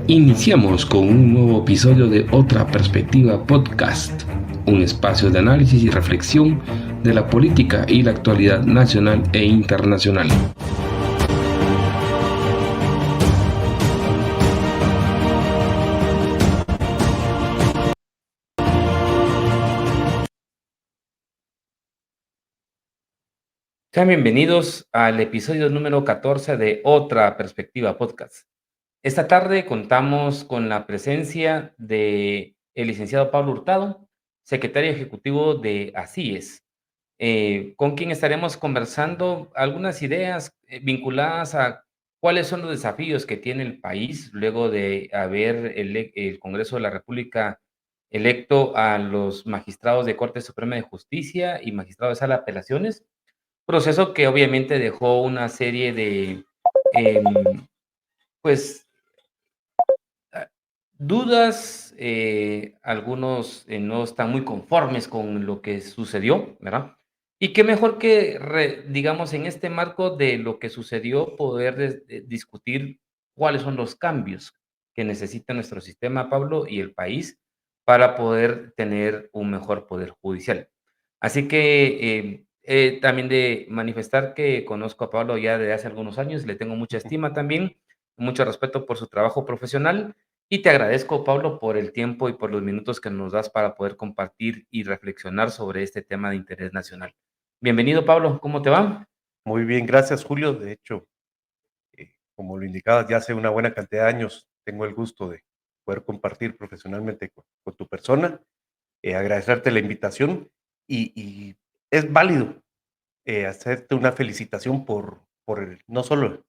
Iniciamos con un nuevo episodio de Otra Perspectiva Podcast, un espacio de análisis y reflexión de la política y la actualidad nacional e internacional. Sean bienvenidos al episodio número 14 de Otra Perspectiva Podcast. Esta tarde contamos con la presencia de el licenciado Pablo Hurtado, secretario ejecutivo de ASIES, con quien estaremos conversando algunas ideas vinculadas a cuáles son los desafíos que tiene el país luego de haber el Congreso de la República electo a los magistrados de Corte Suprema de Justicia y magistrados de Sala de Apelaciones, proceso que obviamente dejó una serie de, pues, dudas, algunos no están muy conformes con lo que sucedió, ¿verdad? Y qué mejor que, digamos, en este marco de lo que sucedió, poder discutir cuáles son los cambios que necesita nuestro sistema, Pablo, y el país para poder tener un mejor poder judicial. Así que también de manifestar que conozco a Pablo ya desde hace algunos años, le tengo mucha estima también, mucho respeto por su trabajo profesional y te agradezco, Pablo, por el tiempo y por los minutos que nos das para poder compartir y reflexionar sobre este tema de interés nacional. Bienvenido, Pablo, ¿cómo te va? Muy bien, gracias, Julio. De hecho, como lo indicabas, ya hace una buena cantidad de años tengo el gusto de poder compartir profesionalmente con tu persona, agradecerte la invitación y es válido hacerte una felicitación por no solo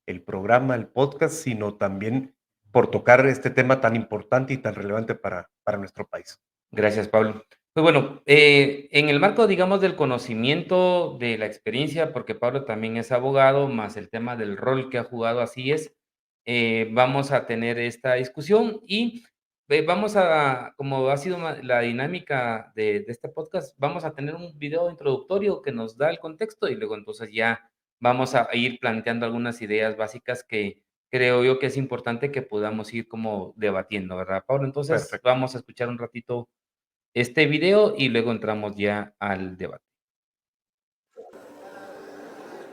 el programa, el podcast, sino también por tocar este tema tan importante y tan relevante para nuestro país. Gracias, Pablo. Pues bueno, en el marco, digamos, del conocimiento, de la experiencia, porque Pablo también es abogado, más el tema del rol que ha jugado, así es, vamos a tener esta discusión y vamos a, como ha sido la dinámica de este podcast, vamos a tener un video introductorio que nos da el contexto y luego entonces ya vamos a ir planteando algunas ideas básicas que creo yo que es importante que podamos ir como debatiendo, ¿verdad, Pablo? Entonces Perfecto. vamos a escuchar un ratito este video y luego entramos ya al debate.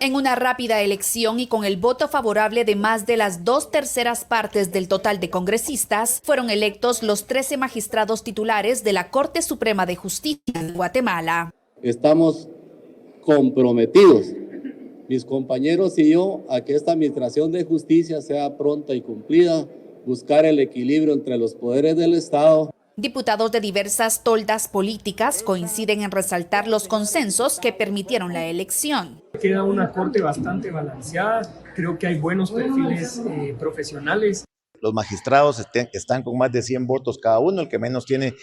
En una rápida elección y con el voto favorable de más de las 2/3 partes del total de congresistas, fueron electos los 13 magistrados titulares de la Corte Suprema de Justicia de Guatemala. Estamos comprometidos, mis compañeros y yo, a que esta administración de justicia sea pronta y cumplida, buscar el equilibrio entre los poderes del Estado. Diputados de diversas toldas políticas coinciden en resaltar los consensos que permitieron la elección. Queda una corte bastante balanceada, creo que hay buenos perfiles profesionales. Los magistrados están con más de 100 votos cada uno, el que menos tiene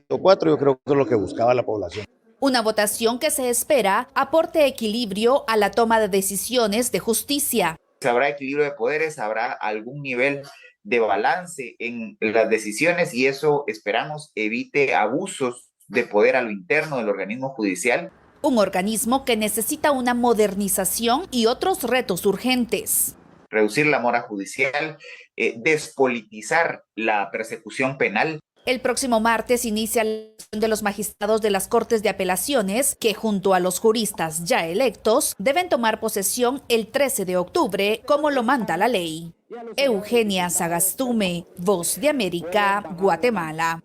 4, yo creo que es lo que buscaba la población. Una votación que se espera aporte equilibrio a la toma de decisiones de justicia. Habrá equilibrio de poderes, habrá algún nivel de balance en las decisiones y eso esperamos evite abusos de poder a lo interno del organismo judicial. Un organismo que necesita una modernización y otros retos urgentes. Reducir la mora judicial, despolitizar la persecución penal. El próximo martes inicia la elección de los magistrados de las Cortes de Apelaciones, que junto a los juristas ya electos deben tomar posesión el 13 de octubre, como lo manda la ley. Eugenia Sagastume, Voz de América, Guatemala.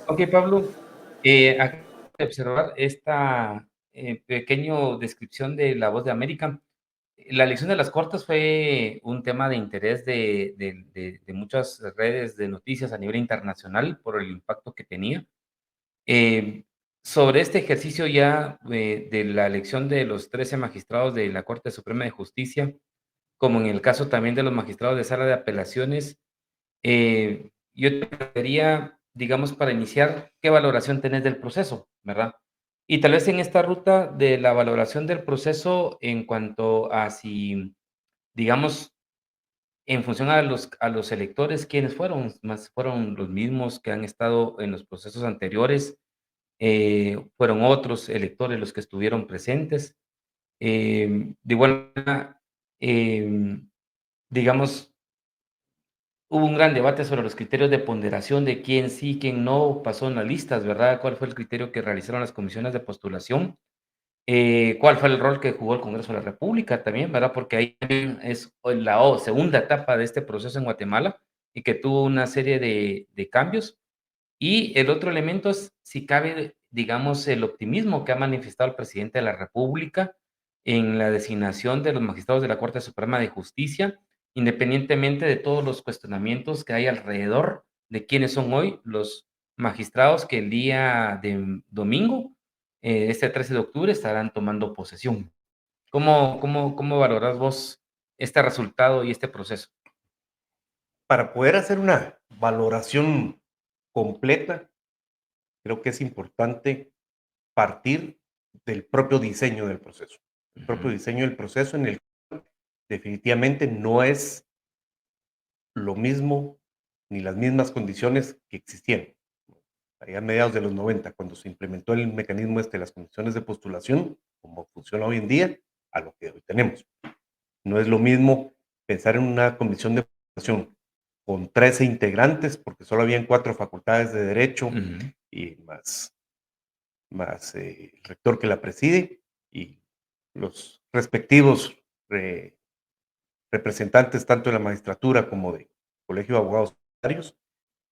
Ok, Pablo, acabo de observar esta pequeña descripción de La Voz de América. La elección de las Cortes fue un tema de interés de muchas redes de noticias a nivel internacional por el impacto que tenía. Sobre este ejercicio ya de la elección de los 13 magistrados de la Corte Suprema de Justicia, como en el caso también de los magistrados de Sala de Apelaciones, yo te pediría, digamos, para iniciar, ¿qué valoración tenés del proceso, verdad? Y tal vez en esta ruta de la valoración del proceso en cuanto a si, digamos, en función a los electores, ¿quiénes fueron? ¿Más fueron los mismos que han estado en los procesos anteriores? ¿Fueron otros electores los que estuvieron presentes? De igual manera, digamos, hubo un gran debate sobre los criterios de ponderación de quién sí, quién no pasó en las listas, ¿verdad? ¿Cuál fue el criterio que realizaron las comisiones de postulación? ¿Cuál fue el rol que jugó el Congreso de la República también, verdad? Porque ahí es la segunda etapa de este proceso en Guatemala y que tuvo una serie de cambios. Y el otro elemento es si cabe, digamos, el optimismo que ha manifestado el presidente de la República en la designación de los magistrados de la Corte Suprema de Justicia, independientemente de todos los cuestionamientos que hay alrededor de quiénes son hoy los magistrados que el día de domingo, este 13 de octubre, estarán tomando posesión. ¿Cómo valoras vos este resultado y este proceso? Para poder hacer una valoración completa, creo que es importante partir del propio diseño del proceso. El propio diseño del proceso en el cual definitivamente no es lo mismo ni las mismas condiciones que existían allá a mediados de los 90, cuando se implementó el mecanismo de las comisiones de postulación, como funciona hoy en día, a lo que hoy tenemos. No es lo mismo pensar en una comisión de postulación con 13 integrantes, porque solo habían 4 facultades de derecho y más el rector que la preside y los respectivos representantes tanto de la magistratura como del Colegio de Abogados Secretarios,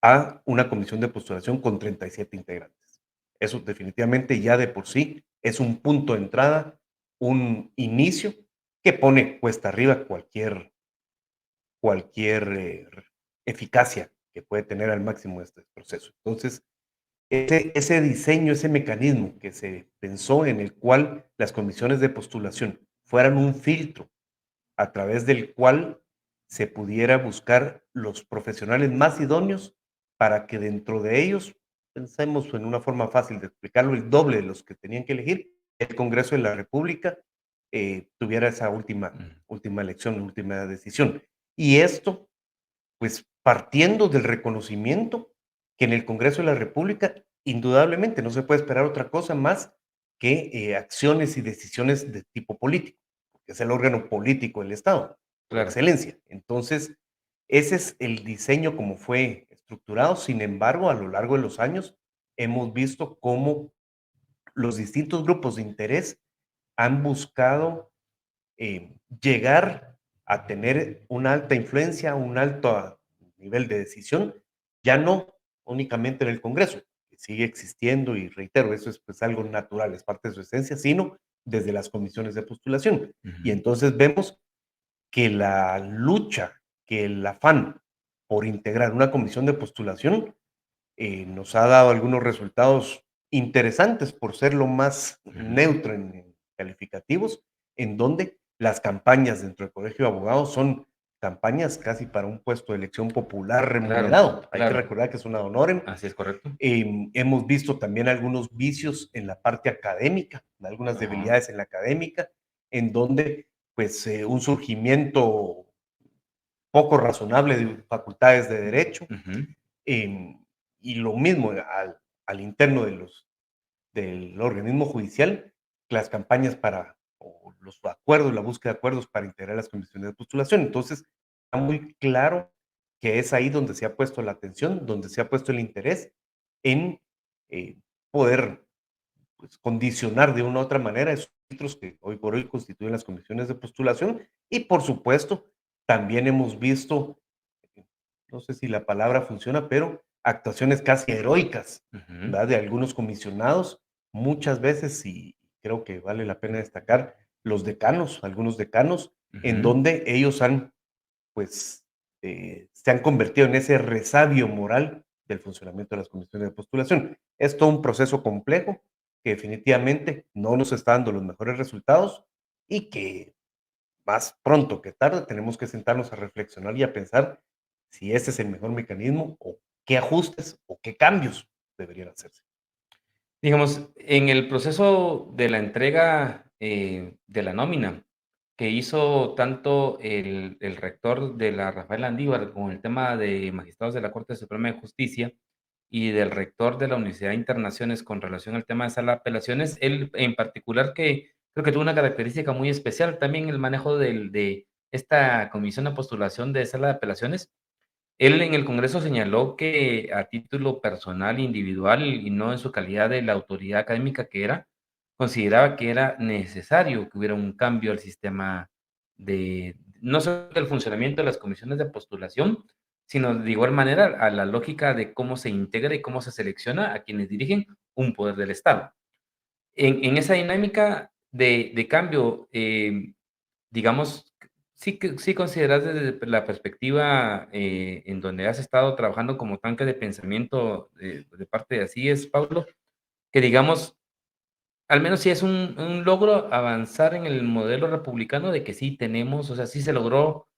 a una comisión de postulación con 37 integrantes. Eso definitivamente ya de por sí es un punto de entrada, un inicio que pone cuesta arriba cualquier eficacia que puede tener al máximo este proceso. Entonces, ese diseño, ese mecanismo que se pensó en el cual las comisiones de postulación fueran un filtro a través del cual se pudiera buscar los profesionales más idóneos para que dentro de ellos, pensemos en una forma fácil de explicarlo, el doble de los que tenían que elegir, el Congreso de la República tuviera esa última elección, última decisión. Y esto, pues partiendo del reconocimiento que en el Congreso de la República, indudablemente no se puede esperar otra cosa más que acciones y decisiones de tipo político, porque es el órgano político del Estado, por Claro. excelencia. Entonces, ese es el diseño como fue estructurado. Sin embargo, a lo largo de los años, hemos visto cómo los distintos grupos de interés han buscado llegar a tener una alta influencia, un alto nivel de decisión, ya no únicamente en el Congreso, que sigue existiendo y reitero, eso es pues algo natural, es parte de su esencia, sino desde las comisiones de postulación. Y entonces vemos que la lucha, que el afán por integrar una comisión de postulación nos ha dado algunos resultados interesantes por ser lo más neutro en calificativos, en donde las campañas dentro del Colegio de Abogados son campañas casi para un puesto de elección popular remunerado. Claro, Hay que recordar que es una ad honorem. así es correcto. Hemos visto también algunos vicios en la parte académica, algunas debilidades en la académica, en donde pues un surgimiento poco razonable de facultades de derecho, y lo mismo al interno del organismo judicial, las campañas o los acuerdos, la búsqueda de acuerdos para integrar las comisiones de postulación. Entonces, está muy claro que es ahí donde se ha puesto la atención, donde se ha puesto el interés en poder pues, condicionar de una u otra manera esos filtros que hoy por hoy constituyen las comisiones de postulación. Y por supuesto, también hemos visto, no sé si la palabra funciona, pero actuaciones casi heroicas, ¿verdad? De algunos comisionados, muchas veces, y creo que vale la pena destacar, los decanos, algunos decanos, en donde ellos pues, se han convertido en ese resabio moral del funcionamiento de las comisiones de postulación. Es todo un proceso complejo que definitivamente no nos está dando los mejores resultados y que más pronto que tarde tenemos que sentarnos a reflexionar y a pensar si ese es el mejor mecanismo o qué ajustes o qué cambios deberían hacerse. Digamos, en el proceso de la entrega, de la nómina que hizo tanto el rector de la Rafael Andívar con el tema de magistrados de la Corte Suprema de Justicia y del rector de la Universidad de Internaciones con relación al tema de sala de apelaciones, él en particular que creo que tuvo una característica muy especial también el manejo de esta comisión de postulación de sala de apelaciones, Él en el Congreso señaló que a título personal, individual y no en su calidad de la autoridad académica que era, consideraba que era necesario que hubiera un cambio al sistema de, no solo del funcionamiento de las comisiones de postulación, sino de igual manera a la lógica de cómo se integra y cómo se selecciona a quienes dirigen un poder del Estado. En esa dinámica de cambio, digamos, sí consideras desde la perspectiva, en donde has estado trabajando como tanque de pensamiento de parte de así es, Pablo, que digamos, al menos sí es un logro avanzar en el modelo republicano de que sí tenemos, o sea, sí se logró,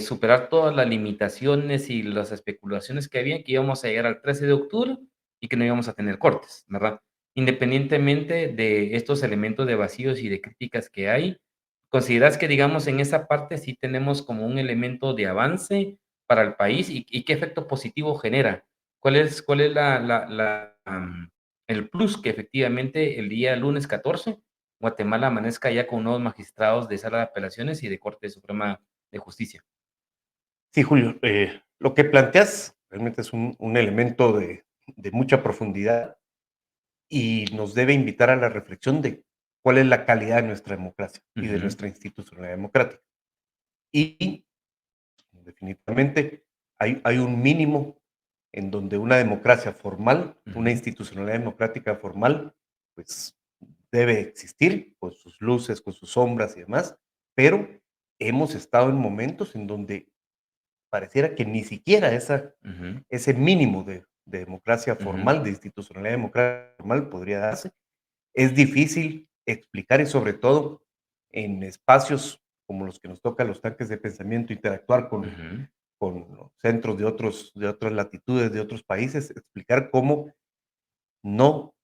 superar todas las limitaciones y las especulaciones que había, que íbamos a llegar al 13 de octubre y que no íbamos a tener cortes, ¿verdad? Independientemente de estos elementos de vacíos y de críticas que hay, ¿consideras que, digamos, en esa parte sí tenemos como un elemento de avance para el país y qué efecto positivo genera? ¿Cuál es el plus que efectivamente el día lunes 14 Guatemala amanezca ya con nuevos magistrados de Sala de Apelaciones y de Corte Suprema de Justicia? Sí, Julio, lo que planteas realmente es un elemento de mucha profundidad y nos debe invitar a la reflexión de cuál es la calidad de nuestra democracia y de Ujú, nuestra institucionalidad democrática. Y definitivamente hay un mínimo en donde una democracia formal, una ujú, institucionalidad democrática formal, pues debe existir con sus luces, con sus sombras y demás, pero hemos estado en momentos en donde pareciera que ni siquiera ujú, ese mínimo de democracia ujú, formal, de institucionalidad democrática formal podría darse. Es difícil explicar y sobre todo en espacios como los que nos toca a los tanques de pensamiento, interactuar ujú, con los centros de otras latitudes, de otros países, explicar cómo no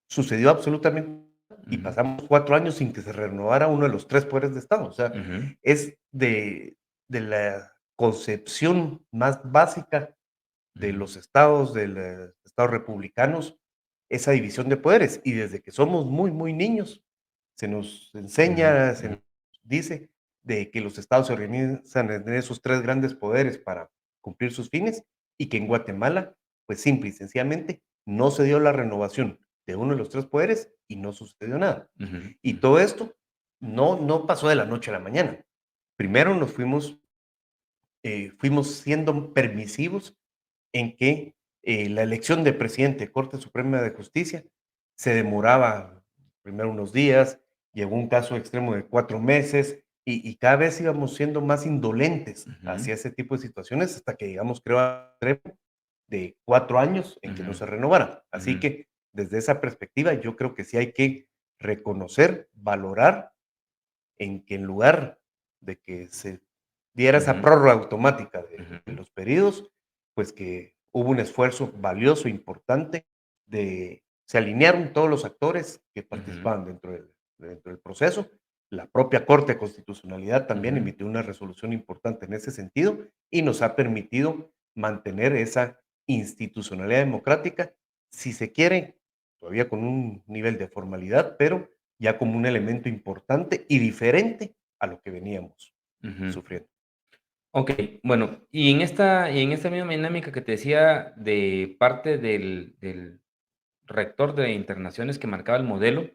sucedió absolutamente nada y ujú, pasamos 4 años sin que se renovara uno de los 3 poderes de Estado. O sea, ujú, es de la concepción más básica de ujú, los estados, de los estados republicanos, esa división de poderes. Y desde que somos muy, muy niños, se nos ujú, enseña, se ujú, nos dice de que los estados se organizan en esos 3 grandes poderes para cumplir sus fines y que en Guatemala, pues simple y sencillamente, no se dio la renovación de uno de los 3 poderes y no sucedió nada. ujú, Y todo esto no pasó de la noche a la mañana. Primero nos fuimos siendo permisivos en que la elección de presidente de Corte Suprema de Justicia se demoraba primero unos días, llegó un caso extremo de 4 meses y cada vez íbamos siendo más indolentes ujú, hacia ese tipo de situaciones hasta que llegamos, creo, a extremo de 4 años en que no ujú, se renovara. Así ujú, que desde esa perspectiva yo creo que sí hay que reconocer, valorar en que en lugar de que se diera esa ujú, prórroga automática de ujú, los periodos, pues que hubo un esfuerzo valioso, importante, se alinearon todos los actores que ujú, participaban dentro del proceso. La propia Corte de Constitucionalidad también ujú, emitió una resolución importante en ese sentido y nos ha permitido mantener esa institucionalidad democrática, si se quiere, todavía con un nivel de formalidad, pero ya como un elemento importante y diferente a lo que veníamos ujú. sufriendo. Okey, bueno, y en esta misma dinámica que te decía de parte del rector de internaciones que marcaba el modelo,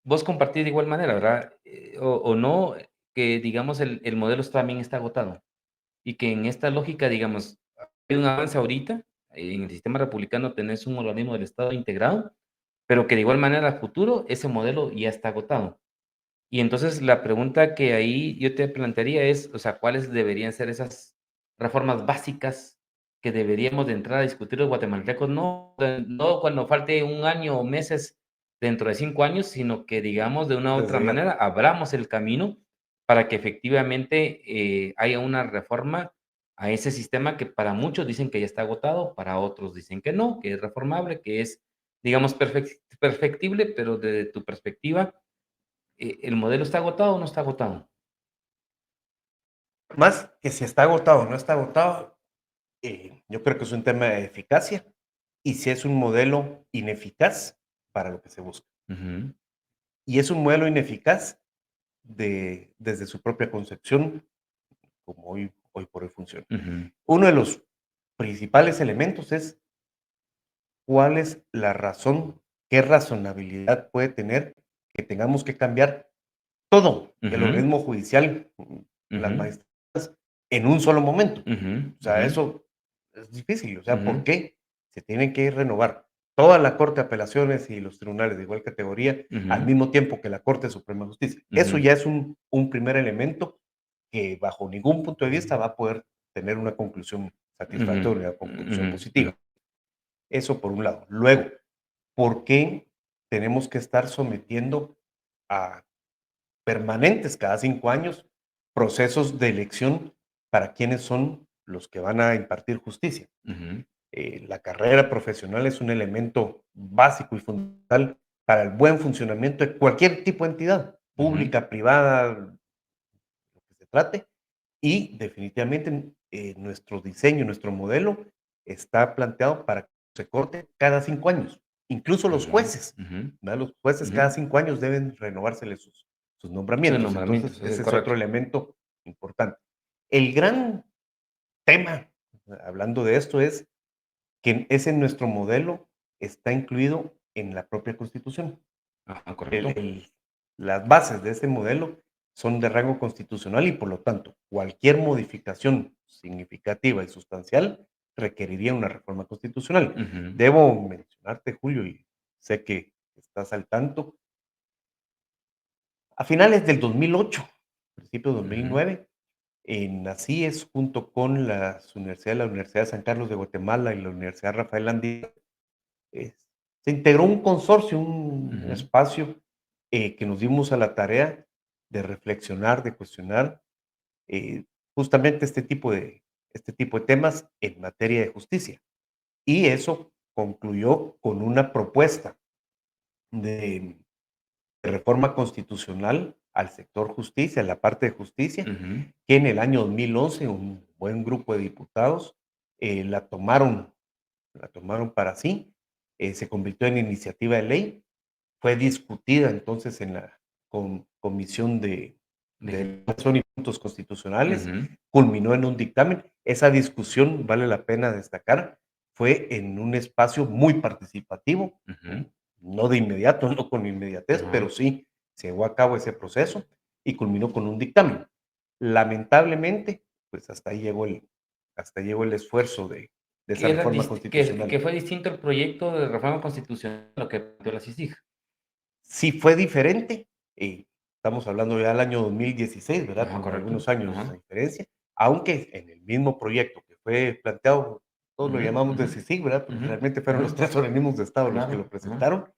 vos compartís de igual manera, ¿verdad? O no, que digamos el modelo también está agotado, y que en esta lógica, digamos, hay un avance ahorita, en el sistema republicano tenés un organismo del Estado integrado, pero que de igual manera a futuro ese modelo ya está agotado. Y entonces la pregunta que ahí yo te plantearía es, o sea, ¿cuáles deberían ser esas reformas básicas que deberíamos de entrar a discutir los guatemaltecos? No cuando falte un año o meses dentro de 5 años, sino que digamos de una u otra Desde ya. manera abramos el camino para que efectivamente haya una reforma a ese sistema que para muchos dicen que ya está agotado, para otros dicen que no, que es reformable, que es, digamos, perfectible, pero desde tu perspectiva, ¿el modelo está agotado o no está agotado? Más que si está agotado o no está agotado, yo creo que es un tema de eficacia y si es un modelo ineficaz para lo que se busca. Ujú, Y es un modelo ineficaz desde su propia concepción, como hoy por hoy funciona. Ujú, Uno de los principales elementos es cuál es la razón, qué razonabilidad puede tener que tengamos que cambiar todo el ujú, organismo judicial, las ujú, magistraturas, en un solo momento. ujú, O sea, ujú, eso es difícil. O sea, ¿por ujú, qué se tienen que renovar toda la Corte de Apelaciones y los tribunales de igual categoría al ujú, mismo tiempo que la Corte Suprema de Justicia? Eso ujú, ya es un primer elemento que bajo ningún punto de vista va a poder tener una conclusión ujú, satisfactoria, una conclusión ujú, ujú, positiva. Eso por un lado. Luego, ¿por qué tenemos que estar sometiendo a permanentes cada 5 años procesos de elección para quienes son los que van a impartir justicia? ujú, La carrera profesional es un elemento básico y fundamental para el buen funcionamiento de cualquier tipo de entidad, ujú, pública, privada, lo que se trate, y definitivamente nuestro diseño, nuestro modelo está planteado para que se corte cada 5 años. Incluso los ujú, jueces, ujú, ¿verdad? Los jueces ujú. cada 5 años deben renovárseles sus Sus nombramientos. Entonces, nombramientos, es ese es otro correcto. elemento importante. El gran tema, hablando de esto, es que ese nuestro modelo está incluido en la propia Constitución. Ajá, El correcto. el las bases de este modelo son de rango constitucional y, por lo tanto, cualquier modificación significativa y sustancial requeriría una reforma constitucional. Ujú, Debo mencionarte, Julio, y sé que estás al tanto, a finales del 2008, principios de ujú, 2009, en ACIES, junto con la Universidad de San Carlos de Guatemala y la Universidad Rafael Andía, eh, se integró un consorcio, un ujú, espacio que nos dimos a la tarea de reflexionar, de cuestionar eh, justamente este tipo de temas en materia de justicia. Y eso concluyó con una propuesta de reforma constitucional al sector justicia, a la parte de justicia, ujú, que en el año 2011 un buen grupo de diputados la tomaron para sí, se convirtió en iniciativa de ley, fue discutida entonces en la Comisión Legislativo. de Legislación y Puntos Constitucionales, Ujú, culminó en un dictamen. Esa discusión, vale la pena destacar, fue en un espacio muy participativo, ujú, no de inmediato, no con inmediatez, ajá. pero sí se llevó a cabo ese proceso y culminó con un dictamen. Lamentablemente, pues hasta llegó el esfuerzo de esa Que era reforma dist que constitucional. fue distinto el proyecto de reforma constitucional a lo que planteó la CICIG. Sí fue diferente, estamos hablando ya del año 2016, ¿verdad? Ajá, Con correcto. algunos años de Ajá. diferencia, aunque en el mismo proyecto que fue planteado, todos lo Ujú, llamamos de ujú, CICIG, ¿verdad? Pero ujú, realmente fueron ujú. los 3 organismos de Estado los que lo Claro, ajá. presentaron.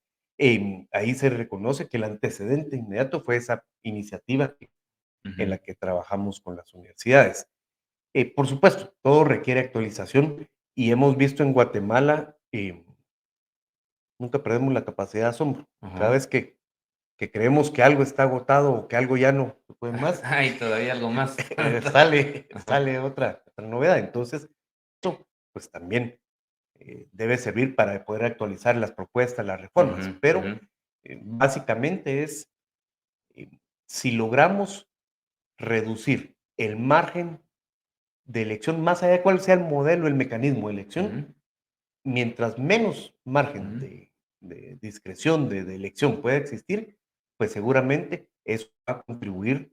Ahí se reconoce que el antecedente inmediato fue esa iniciativa en la Ujú. que trabajamos con las universidades. Por supuesto, todo requiere actualización y hemos visto en Guatemala, nunca perdemos la capacidad de asombro. Cada Ajá. vez que creemos que algo está agotado o que algo ya no se puede más, Hay todavía algo más. Ajá. sale otra novedad. Entonces, eso pues también debe servir para poder actualizar las propuestas, las Ujú, reformas. Pero ujú, básicamente es eh, si logramos reducir el margen de elección, más allá de cuál sea el modelo, el mecanismo de elección, ujú, mientras menos margen ujú, de discreción, de elección pueda existir, pues seguramente eso va a contribuir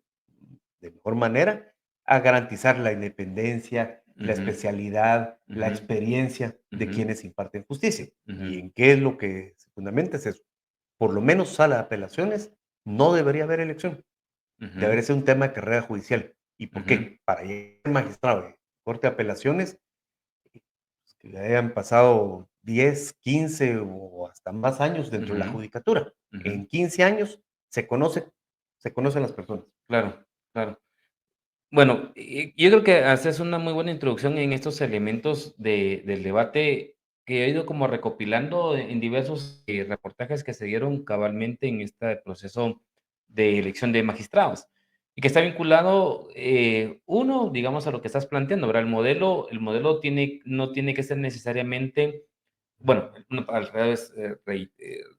de mejor manera a garantizar la independencia, la ujú, especialidad, la ujú, experiencia de ujú, quienes imparten justicia. ¿Y ujú, en qué es lo que se fundamenta? Es eso. Por lo menos sala de apelaciones no debería haber elección. ujú, Debería ser un tema de carrera judicial. ¿Y por ujú, qué? Para llegar a ser magistrado de Corte de Apelaciones que le hayan pasado 10, 15 o hasta más años dentro de la ujú, judicatura. ujú. En 15 años se conocen las personas. Claro, claro. Bueno, yo creo que haces una muy buena introducción en estos elementos del debate que he ido como recopilando en diversos reportajes que se dieron cabalmente en este proceso de elección de magistrados y que está vinculado, uno, digamos, a lo que estás planteando, ¿verdad? El modelo no tiene que ser necesariamente, bueno, no, al revés,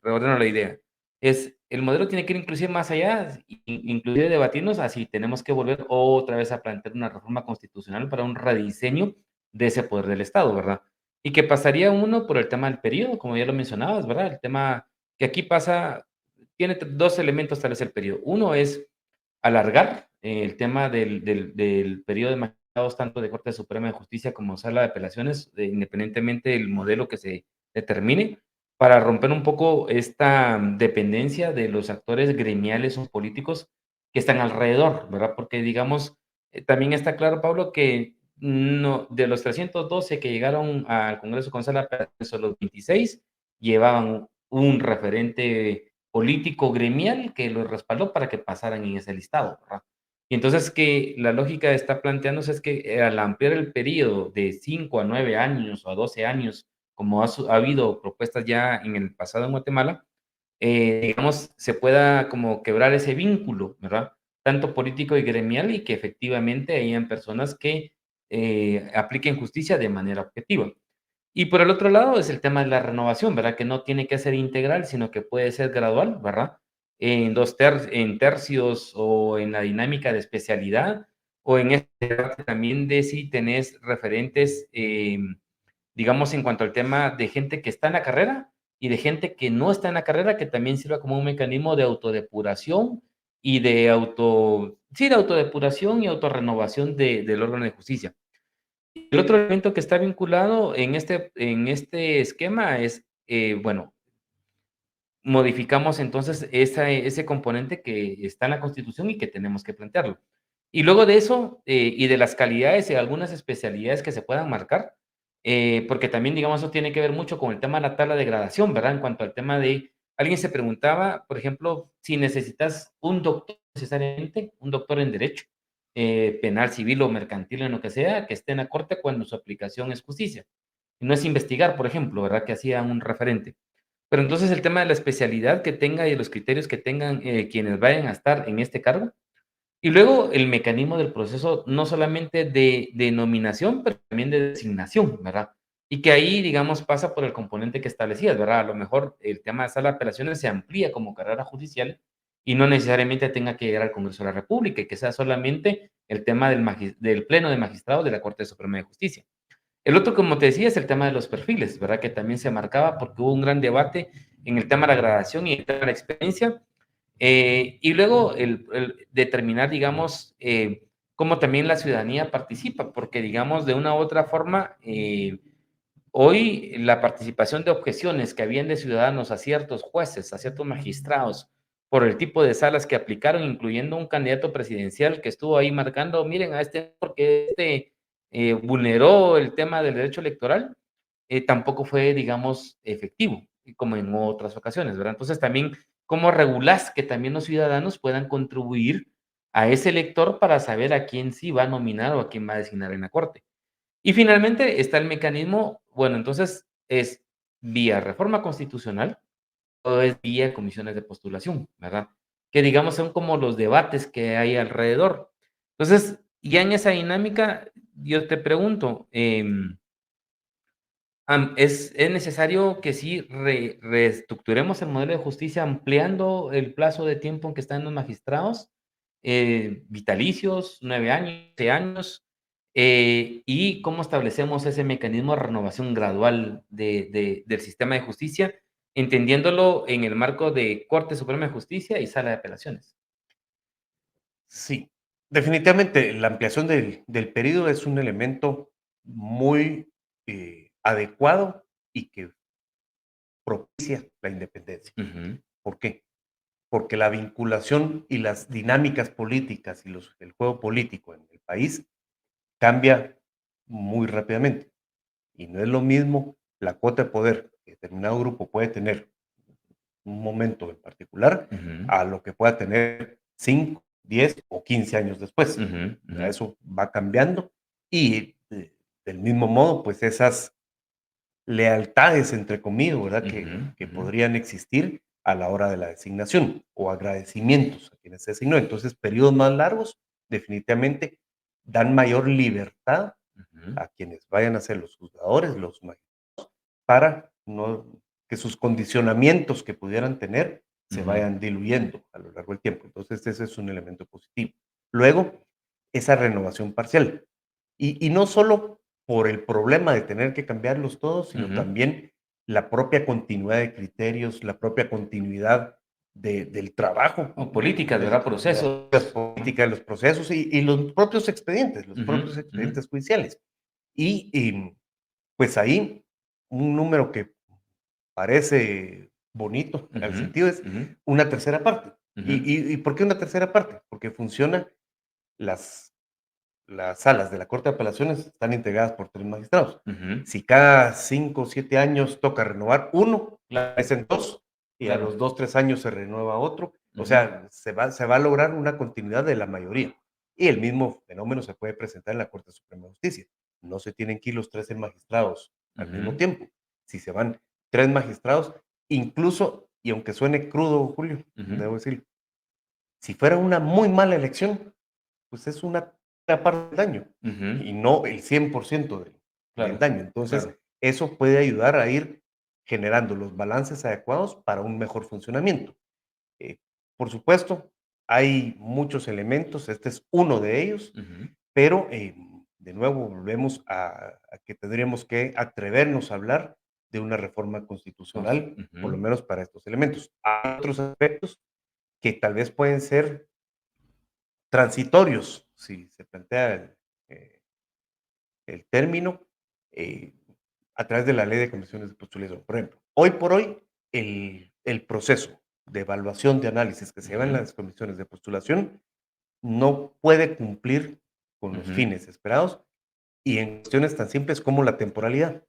reordeno la idea, es el modelo tiene que ir inclusive más allá, inclusive debatirnos a si tenemos que volver otra vez a plantear una reforma constitucional para un rediseño de ese poder del Estado, ¿verdad? Y que pasaría uno por el tema del periodo, como ya lo mencionabas, ¿verdad? El tema que aquí pasa, tiene dos elementos tal vez el periodo. Uno es alargar el tema del periodo de magistrados, tanto de Corte Suprema de Justicia como Sala de Apelaciones, independientemente del modelo que se determine, para romper un poco esta dependencia de los actores gremiales o políticos que están alrededor, ¿verdad? Porque, digamos, también está claro, Pablo, que no, de los 312 que llegaron al Congreso con Sala de Apelaciones, solo los 26 llevaban un referente político gremial que los respaldó para que pasaran en ese listado, ¿verdad? Y entonces que la lógica está planteándose es que al ampliar el periodo de 5 a 9 años o a 12 años, como ha habido propuestas ya en el pasado en Guatemala, digamos, se pueda como quebrar ese vínculo, ¿verdad? Tanto político y gremial, y que efectivamente hayan personas que apliquen justicia de manera objetiva. Y por el otro lado es el tema de la renovación, ¿verdad? Que no tiene que ser integral, sino que puede ser gradual, ¿verdad? En tercios o en la dinámica de especialidad, o en este debate también de si tenés referentes, digamos, en cuanto al tema de gente que está en la carrera y de gente que no está en la carrera, que también sirva como un mecanismo de autodepuración y sí, de autodepuración y autorrenovación del órgano de justicia. El otro elemento que está vinculado en este esquema es, bueno, modificamos entonces ese componente que está en la Constitución y que tenemos que plantearlo. Y luego de eso, y de las calidades y algunas especialidades que se puedan marcar, porque también, digamos, eso tiene que ver mucho con el tema de la tabla de gradación, ¿verdad? En cuanto al tema de, alguien se preguntaba, por ejemplo, si necesitas un doctor necesariamente, un doctor en derecho, penal, civil o mercantil, en lo que sea, que esté en la corte cuando su aplicación es justicia. Y no es investigar, por ejemplo, ¿verdad? Que hacía un referente. Pero entonces el tema de la especialidad que tenga y los criterios que tengan quienes vayan a estar en este cargo. Y luego el mecanismo del proceso, no solamente de nominación, pero también de designación, ¿verdad? Y que ahí, digamos, pasa por el componente que establecías, ¿verdad? A lo mejor el tema de sala de apelaciones se amplía como carrera judicial y no necesariamente tenga que llegar al Congreso de la República y que sea solamente el tema del Pleno de Magistrados de la Corte Suprema de Justicia. El otro, como te decía, es el tema de los perfiles, ¿verdad? Que también se marcaba porque hubo un gran debate en el tema de la graduación y el tema de la experiencia. Y luego el determinar, digamos, cómo también la ciudadanía participa, porque, digamos, de una u otra forma, hoy la participación de objeciones que habían de ciudadanos a ciertos jueces, a ciertos magistrados, por el tipo de salas que aplicaron, incluyendo un candidato presidencial que estuvo ahí marcando, miren a este, porque vulneró el tema del derecho electoral, tampoco fue, digamos, efectivo, como en otras ocasiones, ¿verdad? Entonces también, ¿cómo regulás que también los ciudadanos puedan contribuir a ese elector para saber a quién sí va a nominar o a quién va a designar en la corte? Y finalmente está el mecanismo, bueno, entonces es vía reforma constitucional o es vía comisiones de postulación, ¿verdad? Que digamos son como los debates que hay alrededor. Entonces, ya en esa dinámica, yo te pregunto, ¿es necesario que sí reestructuremos el modelo de justicia ampliando el plazo de tiempo en que están los magistrados? Vitalicios, 9 años, 12 años, y cómo establecemos ese mecanismo de renovación gradual del sistema de justicia, entendiéndolo en el marco de Corte Suprema de Justicia y Sala de Apelaciones. Sí, definitivamente la ampliación del periodo es un elemento muy adecuado y que propicia la independencia. Ujú, ¿Por qué? Porque la vinculación y las dinámicas políticas y el juego político en el país cambia muy rápidamente. Y no es lo mismo la cuota de poder que determinado grupo puede tener en un momento en particular ujú, a lo que pueda tener 5, 10 o 15 años después. ujú, ujú, Eso va cambiando y del mismo modo, pues esas lealtades, entre comillas, ¿verdad? ujú, Que ujú, podrían existir a la hora de la designación o agradecimientos a quienes se asignó. Entonces, periodos más largos definitivamente dan mayor libertad ujú. a quienes vayan a ser los juzgadores, los magistrados, para no, que sus condicionamientos que pudieran tener se vayan diluyendo a lo largo del tiempo. Entonces, ese es un elemento positivo. Luego, esa renovación parcial. Y no solo por el problema de tener que cambiarlos todos, sino también la propia continuidad de criterios, la propia continuidad del trabajo. O políticas, ¿verdad? Procesos. Las políticas, los procesos y los propios expedientes, judiciales. Pues ahí, un número que parece bonito, al sentido es una tercera parte. ¿Y por qué una tercera parte? Porque funciona, las salas de la Corte de Apelaciones están integradas por 3 magistrados. Si cada 5 o 7 años toca renovar uno, es en 2, y a los 2, 3 años se renueva otro. O sea, se va a lograr una continuidad de la mayoría. Y el mismo fenómeno se puede presentar en la Corte Suprema de Justicia. No se tienen que ir los 13 magistrados al mismo tiempo. Si se van 3 magistrados, incluso, y aunque suene crudo, Julio, debo decir, si fuera una muy mala elección, pues es una parte del daño y no el 100% del daño. Entonces, eso puede ayudar a ir generando los balances adecuados para un mejor funcionamiento. Por supuesto, hay muchos elementos, este es uno de ellos, pero de nuevo volvemos a que tendríamos que atrevernos a hablar de una reforma constitucional, por lo menos para estos elementos. Hay otros aspectos que tal vez pueden ser transitorios, si se plantea el término, a través de la ley de comisiones de postulación. Por ejemplo, hoy por hoy, el proceso de evaluación de análisis que se lleva en las comisiones de postulación no puede cumplir con los fines esperados y en cuestiones tan simples como la temporalidad.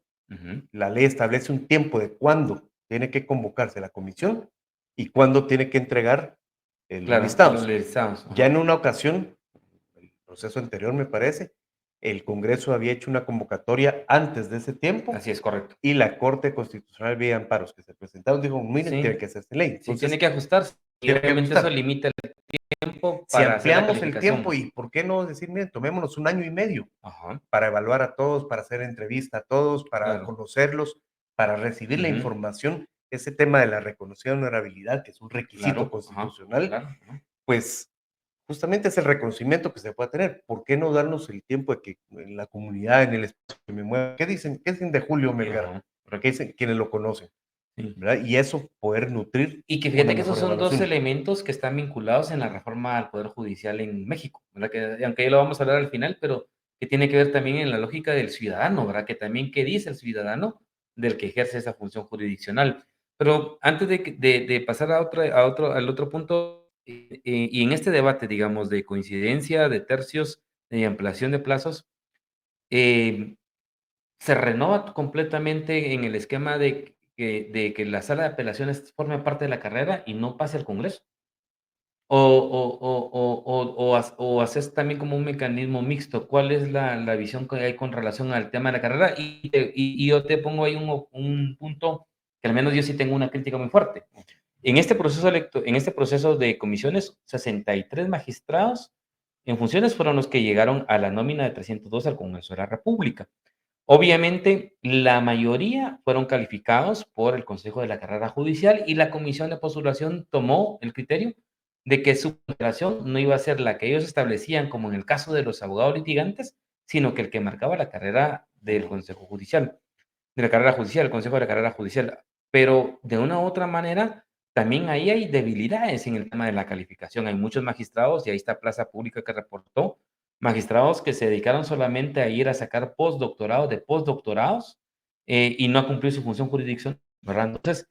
La ley establece un tiempo de cuándo tiene que convocarse la comisión y cuándo tiene que entregar los listados. Ya en una ocasión, el proceso anterior me parece, el Congreso había hecho una convocatoria antes de ese tiempo. Así es, correcto. Y la Corte Constitucional vía amparos que se presentaron dijo, miren, tiene que hacerse ley. Entonces, tiene que ajustarse. Y obviamente eso limita el tiempo para si ampliamos el tiempo, y por qué no decir, miren, tomémonos 1 año y medio para evaluar a todos, para hacer entrevista a todos, para conocerlos, para recibir la información. Ese tema de la reconocida honorabilidad, que es un requisito constitucional, pues justamente es el reconocimiento que se puede tener. ¿Por qué no darnos el tiempo de que en la comunidad, en el espacio que me mueva, ¿qué dicen de Julio Melgar? ¿Qué dicen quienes lo conocen? ¿Verdad? Y eso poder nutrir. Y que fíjate que esos son 2 elementos que están vinculados en la reforma al Poder Judicial en México, ¿verdad? Que, aunque ya lo vamos a hablar al final, pero que tiene que ver también en la lógica del ciudadano, ¿verdad? Que también qué dice el ciudadano del que ejerce esa función jurisdiccional. Pero antes de pasar al otro punto, y en este debate, digamos, de coincidencia, de tercios, de ampliación de plazos, se renova completamente en el esquema de que la sala de apelaciones forme parte de la carrera y no pase al Congreso. O haces también como un mecanismo mixto. ¿Cuál es la visión que hay con relación al tema de la carrera? Y yo te pongo ahí un punto que al menos yo sí tengo una crítica muy fuerte. En este proceso de comisiones, 63 magistrados en funciones fueron los que llegaron a la nómina de 302 al Congreso de la República. Obviamente, la mayoría fueron calificados por el Consejo de la Carrera Judicial y la Comisión de Postulación tomó el criterio de que su ponderación no iba a ser la que ellos establecían, como en el caso de los abogados litigantes, sino que el que marcaba la carrera del Consejo Judicial, de la carrera judicial, el Consejo de la Carrera Judicial. Pero de una u otra manera, también ahí hay debilidades en el tema de la calificación. Hay muchos magistrados, y ahí está Plaza Pública que reportó, magistrados que se dedicaron solamente a ir a sacar postdoctorados de postdoctorados y no a cumplir su función jurisdiccional, ¿verdad? Entonces,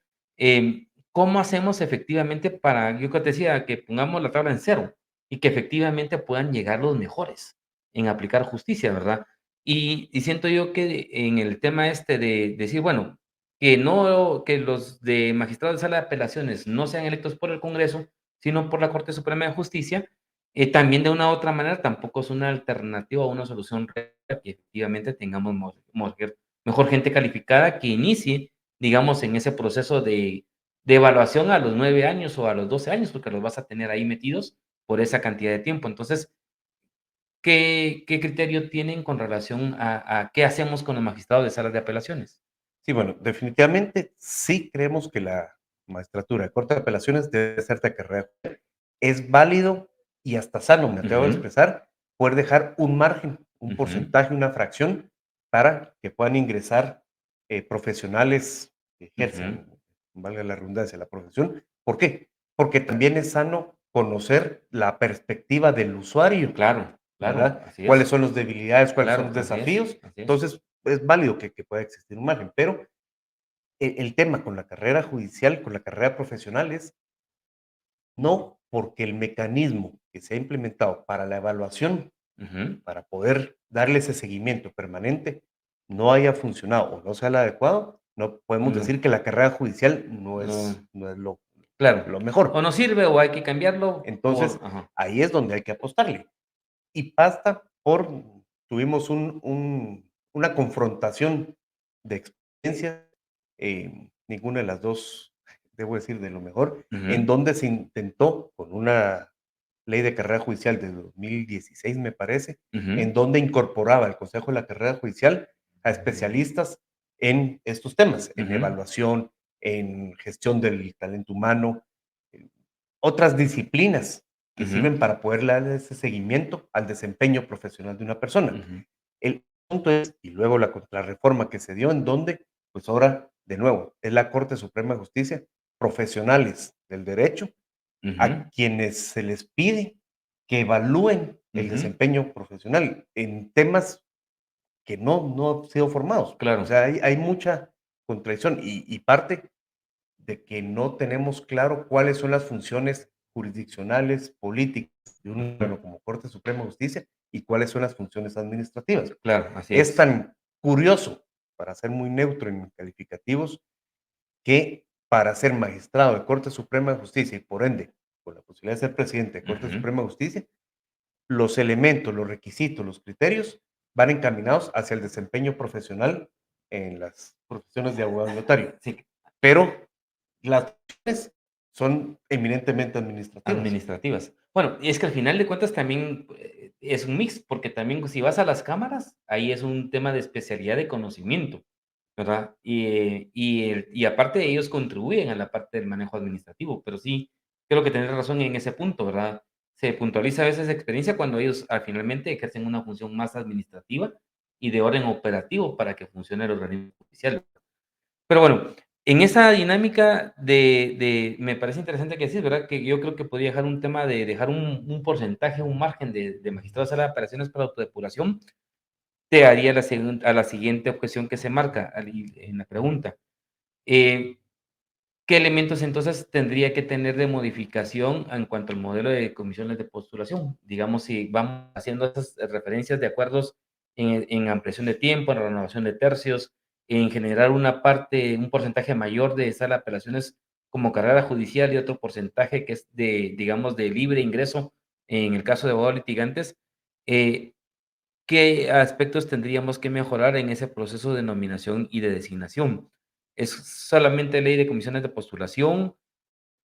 ¿cómo hacemos efectivamente para, yo que te decía, que pongamos la tabla en cero y que efectivamente puedan llegar los mejores en aplicar justicia, ¿verdad? Y siento yo que en el tema este de decir, bueno, que los de magistrados de sala de apelaciones no sean electos por el Congreso, sino por la Corte Suprema de Justicia, también de una u otra manera tampoco es una alternativa o una solución real que efectivamente tengamos mejor gente calificada que inicie, digamos, en ese proceso de evaluación a los 9 años o a los 12 años, porque los vas a tener ahí metidos por esa cantidad de tiempo. Entonces, ¿qué criterio tienen con relación a qué hacemos con los magistrados de salas de apelaciones? Sí, bueno, definitivamente sí creemos que la magistratura de Corte de Apelaciones debe ser de carrera. Es válido y hasta sano, me atrevo a expresar, poder dejar un margen, un porcentaje, una fracción para que puedan ingresar profesionales que ejercen, valga la redundancia, la profesión. ¿Por qué? Porque también es sano conocer la perspectiva del usuario, Claro, claro, ¿verdad? así ¿Cuáles es. son los debilidades, cuáles son Claro, los así es, desafíos? así es. Entonces, es válido que pueda existir un margen, pero el tema con la carrera judicial, con la carrera profesional es no porque el mecanismo que se ha implementado para la evaluación, para poder darle ese seguimiento permanente, no haya funcionado o no sea el adecuado, no podemos No, decir que la carrera judicial no es, no, no es lo claro. O mejor. no sirve o hay que cambiarlo Entonces, ajá. ahí es donde hay que apostarle. Y basta por, tuvimos una confrontación de experiencias, ninguna de las dos, debo decir, de lo mejor, en donde se intentó con una ley de carrera judicial de 2016, me parece, en donde incorporaba el Consejo de la Carrera Judicial a especialistas en estos temas, en evaluación, en gestión del talento humano, en otras disciplinas que sirven para poder dar ese seguimiento al desempeño profesional de una persona. El punto es, y luego la contrarreforma que se dio, en donde, pues ahora, de nuevo, es la Corte Suprema de Justicia, profesionales del derecho, a quienes se les pide que evalúen el desempeño profesional en temas que no han sido formados. O Claro, sea, hay mucha contradicción y parte de que no tenemos claro cuáles son las funciones jurisdiccionales, políticas de un órgano como Corte Suprema de Justicia y cuáles son las funciones administrativas. claro, así Es es. tan curioso, para ser muy neutro en calificativos, que para ser magistrado de Corte Suprema de Justicia y por ende, con la posibilidad de ser presidente de Corte Suprema de Justicia, los elementos, los requisitos, los criterios van encaminados hacia el desempeño profesional en las profesiones de abogado y notario. Sí, Pero las funciones son eminentemente administrativas. administrativas. Bueno, y es que al final de cuentas también es un mix, porque también si vas a las cámaras, ahí es un tema de especialidad de conocimiento, ¿verdad? Y aparte ellos contribuyen a la parte del manejo administrativo, pero sí, creo que tenés razón en ese punto, ¿verdad? Se puntualiza a veces experiencia cuando ellos finalmente ejercen una función más administrativa y de orden operativo para que funcione el organismo judicial. Pero bueno, en esa dinámica me parece interesante que decís, ¿verdad? Que yo creo que podría dejar un tema de dejar un porcentaje, un margen de magistrados a las operaciones para autodepuración, te haría a la siguiente objeción que se marca en la pregunta. Eh, ¿Qué elementos entonces tendría que tener de modificación en cuanto al modelo de comisiones de postulación? Digamos, si vamos haciendo estas referencias de acuerdos en ampliación de tiempo, en renovación de tercios, en generar una parte, un porcentaje mayor de sala de apelaciones como carrera judicial y otro porcentaje que es de, digamos, de libre ingreso en el caso de abogados litigantes, eh, ¿qué aspectos tendríamos que mejorar en ese proceso de nominación y de designación? ¿Es solamente ley de comisiones de postulación?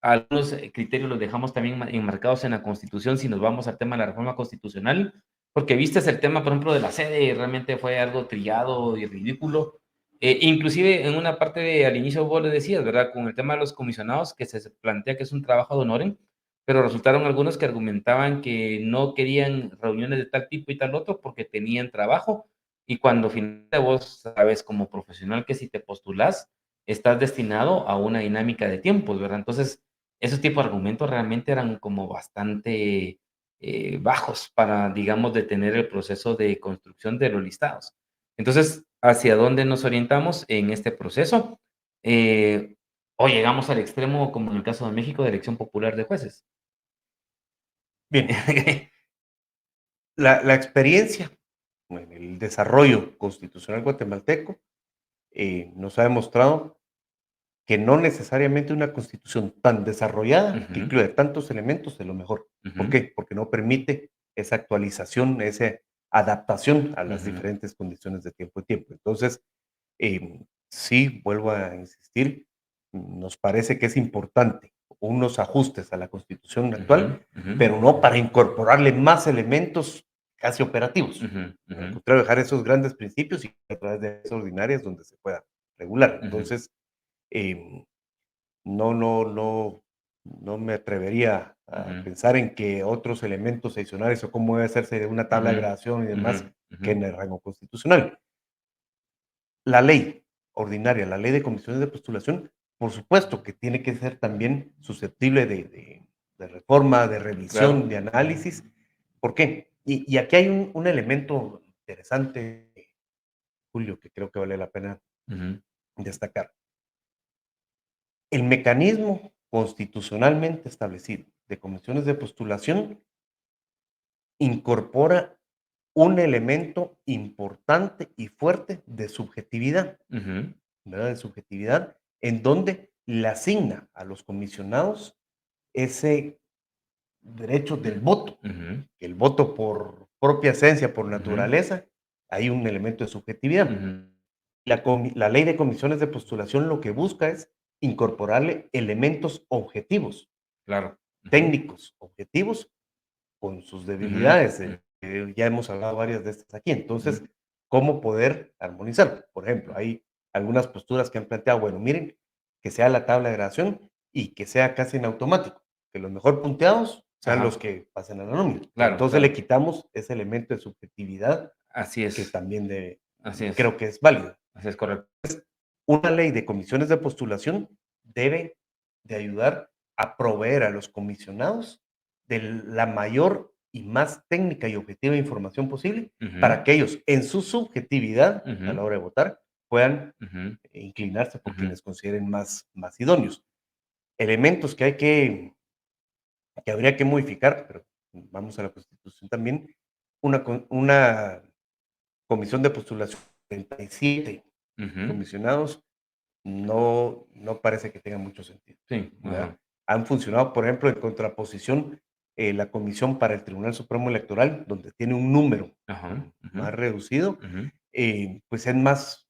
Algunos criterios los dejamos también enmarcados en la Constitución si nos vamos al tema de la reforma constitucional, porque viste el tema, por ejemplo, de la sede, y realmente fue algo trillado y ridículo. Inclusive en una parte al inicio vos le decías, ¿verdad? Con el tema de los comisionados, que se plantea que es un trabajo de honorem, pero resultaron algunos que argumentaban que no querían reuniones de tal tipo y tal otro porque tenían trabajo, y cuando finalmente vos sabes como profesional que si te postulás, estás destinado a una dinámica de tiempos, ¿verdad? Entonces, esos tipos de argumentos realmente eran como bastante bajos para, digamos, detener el proceso de construcción de los listados. Entonces, ¿hacia dónde nos orientamos en este proceso? O llegamos al extremo, como en el caso de México, de elección popular de jueces. Bien, la experiencia en el desarrollo constitucional guatemalteco nos ha demostrado que no necesariamente una constitución tan desarrollada, que incluye tantos elementos, es lo mejor. ¿Por qué? Porque no permite esa actualización, esa adaptación a las diferentes condiciones de tiempo y tiempo. Entonces, sí, vuelvo a insistir, nos parece que es importante unos ajustes a la constitución actual, pero no para incorporarle más elementos casi operativos. Al contrario, dejar esos grandes principios y a través de esas ordinarias donde se pueda regular. Entonces, no me atrevería a Ujú, pensar en que otros elementos adicionales o cómo debe hacerse de una tabla de ujú, gradación y ujú, demás ujú. que en el rango constitucional. La ley ordinaria, la ley de comisiones de postulación, por supuesto que tiene que ser también susceptible de reforma, de revisión, Claro. de análisis. ¿Por qué? Y aquí hay un elemento interesante, Julio, que creo que vale la pena Ujú, destacar. El mecanismo constitucionalmente establecido de comisiones de postulación incorpora un elemento importante y fuerte de subjetividad, ujú, ¿verdad? De subjetividad, en donde le asigna a los comisionados ese derecho del voto, ujú, que el voto por propia esencia, por ujú, naturaleza, hay un elemento de subjetividad. ujú. La ley de comisiones de postulación lo que busca es incorporarle elementos objetivos, Claro. Ujú, técnicos objetivos, con sus ujú, debilidades. mm, Ya hemos hablado varias de estas aquí. ujú, Entonces, ¿cómo poder armonizar? Por ejemplo, hay algunas posturas que han planteado, bueno, miren, que sea la tabla de gradación y que sea casi en automático, que los mejor punteados sean los ajá, que pasen a la nómina. Pero claro, entonces le claro. quitamos ese elemento de subjetividad Así que es, también así es, creo que es válido. así es correcto. Una ley de comisiones de postulación debe de ayudar a proveer a los comisionados de la mayor y más técnica y objetiva información posible para Ujú, que ellos, en su subjetividad a la ujú, hora de votar, puedan ujú, inclinarse por ujú, quienes consideren más idóneos. Elementos que habría que modificar, pero vamos a la Constitución también, una comisión de postulación de 37 ujú. comisionados no parece que tenga mucho sentido, Sí, ¿verdad? ajá, Han funcionado, por ejemplo, en contraposición, la Comisión para el Tribunal Supremo Electoral, donde tiene un número ajá, ujú, más reducido, ujú, pues es más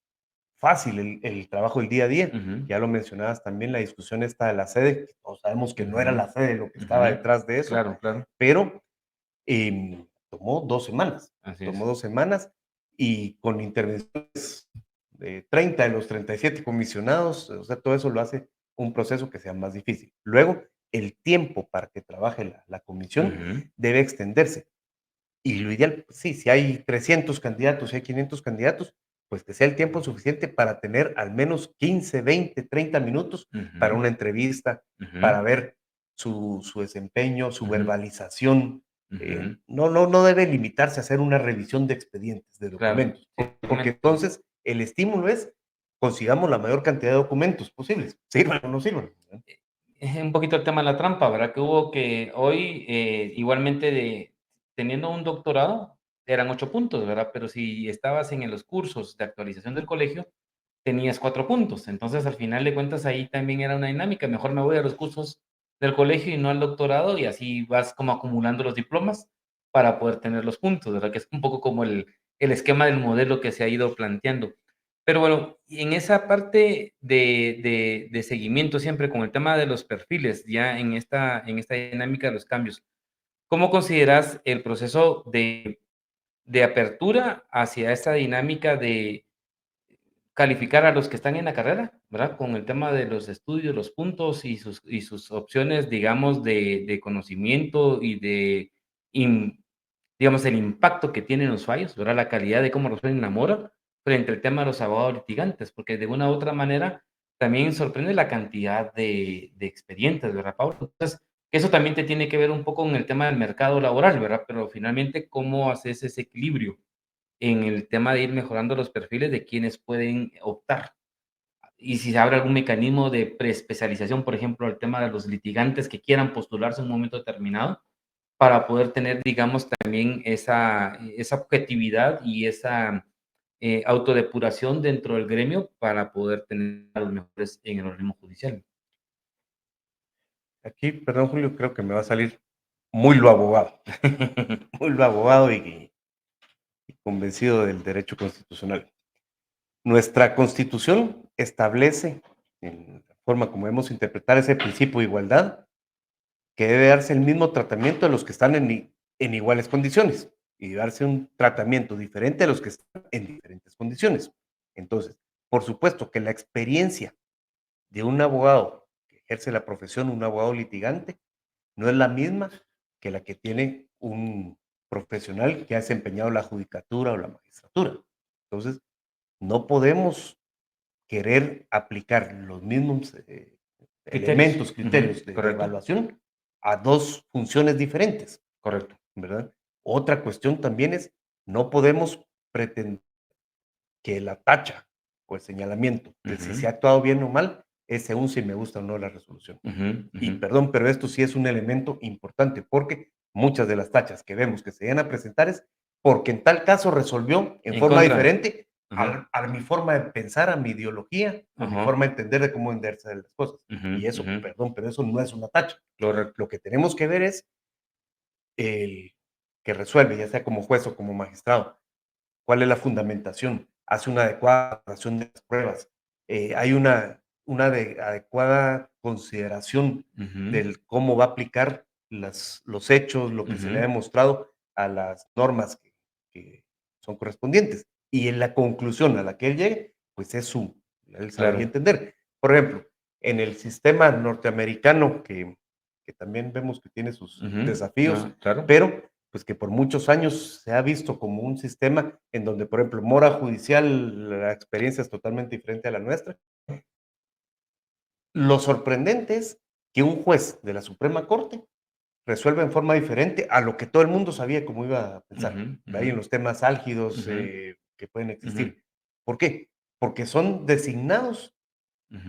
fácil el trabajo del día a día. ujú, Ya lo mencionabas también, la discusión esta de la sede, que todos sabemos que no era ujú, la sede lo que estaba ujú. detrás de eso, Claro, claro, pero tomó 2 semanas, así tomó es. 2 semanas y con intervenciones de 30 de los 37 comisionados, o sea, todo eso lo hace un proceso que sea más difícil. Luego, el tiempo para que trabaje la comisión Ujú, debe extenderse. Y lo ideal, pues sí, si hay 300 candidatos, si hay 500 candidatos, pues que sea el tiempo suficiente para tener al menos 15, 20, 30 minutos para ujú, una entrevista, ujú, para ver su desempeño, su ujú, verbalización. ujú. No debe limitarse a hacer una revisión de expedientes, de Claro, documentos, sí, porque totalmente. entonces el estímulo es consigamos la mayor cantidad de documentos posibles, sirvan o no sirvan. ¿Verdad? Es un poquito el tema de la trampa, ¿verdad? Que hubo que hoy, igualmente teniendo un doctorado, eran 8 puntos, ¿verdad? Pero si estabas en los cursos de actualización del colegio, tenías 4 puntos. Entonces, al final de cuentas, ahí también era una dinámica. Mejor me voy a los cursos del colegio y no al doctorado, y así vas como acumulando los diplomas para poder tener los puntos, ¿verdad? Que es un poco como el esquema del modelo que se ha ido planteando. Pero bueno, y en esa parte de seguimiento siempre con el tema de los perfiles, ya en esta dinámica de los cambios, ¿cómo consideras el proceso de apertura hacia esta dinámica de calificar a los que están en la carrera, verdad? Con el tema de los estudios, los puntos y sus opciones, digamos, de conocimiento y digamos, el impacto que tienen los fallos, ¿verdad? La calidad de cómo resuelven la mora frente al tema de los abogados litigantes, porque de una u otra manera también sorprende la cantidad de expedientes, ¿verdad, Pablo? Entonces, eso también te tiene que ver un poco con el tema del mercado laboral, ¿verdad? Pero finalmente, ¿cómo haces ese equilibrio en el tema de ir mejorando los perfiles de quienes pueden optar? Y si se abre algún mecanismo de preespecialización, por ejemplo, el tema de los litigantes que quieran postularse en un momento determinado, para poder tener, digamos, también esa objetividad y esa, autodepuración dentro del gremio para poder tener a los mejores en el organismo judicial. Aquí, perdón, Julio, creo que me va a salir muy lo abogado, muy lo abogado y convencido del derecho constitucional. Nuestra Constitución establece, en la forma como debemos interpretar ese principio de igualdad, que debe darse el mismo tratamiento a los que están en iguales condiciones y darse un tratamiento diferente a los que están en diferentes condiciones. Entonces, por supuesto que la experiencia de un abogado que ejerce la profesión un abogado litigante no es la misma que la que tiene un profesional que ha desempeñado la judicatura o la magistratura. Entonces, no podemos querer aplicar los mismos elementos, criterios de correcto, evaluación a dos funciones diferentes, correcto. ¿verdad? Otra cuestión también es, no podemos pretender que la tacha o el señalamiento de si se ha actuado bien o mal es según si me gusta o no la resolución. Y perdón, pero esto sí es un elemento importante porque muchas de las tachas que vemos que se llegan a presentar es porque en tal caso resolvió en En forma contra. diferente Ajá, a mi forma de pensar, a mi ideología, a mi ajá, forma de entender de cómo enderezar las cosas. Y eso, perdón, pero eso no es una tacha. correcto. Lo que tenemos que ver es el que resuelve, ya sea como juez o como magistrado, cuál es la fundamentación, hace una adecuada valoración de las pruebas, hay una adecuada consideración del cómo va a aplicar los hechos, lo que se le ha demostrado a las normas que son correspondientes. Y en la conclusión a la que él llegue, pues es él saber y Claro. entender. Por ejemplo, en el sistema norteamericano, que también vemos que tiene sus desafíos, Claro. pero pues que por muchos años se ha visto como un sistema en donde, por ejemplo, mora judicial, la experiencia es totalmente diferente a la nuestra. Lo sorprendente es que un juez de la Suprema Corte resuelve en forma diferente a lo que todo el mundo sabía cómo iba a pensar. Ahí en los temas álgidos que pueden existir. ¿Por qué? Porque son designados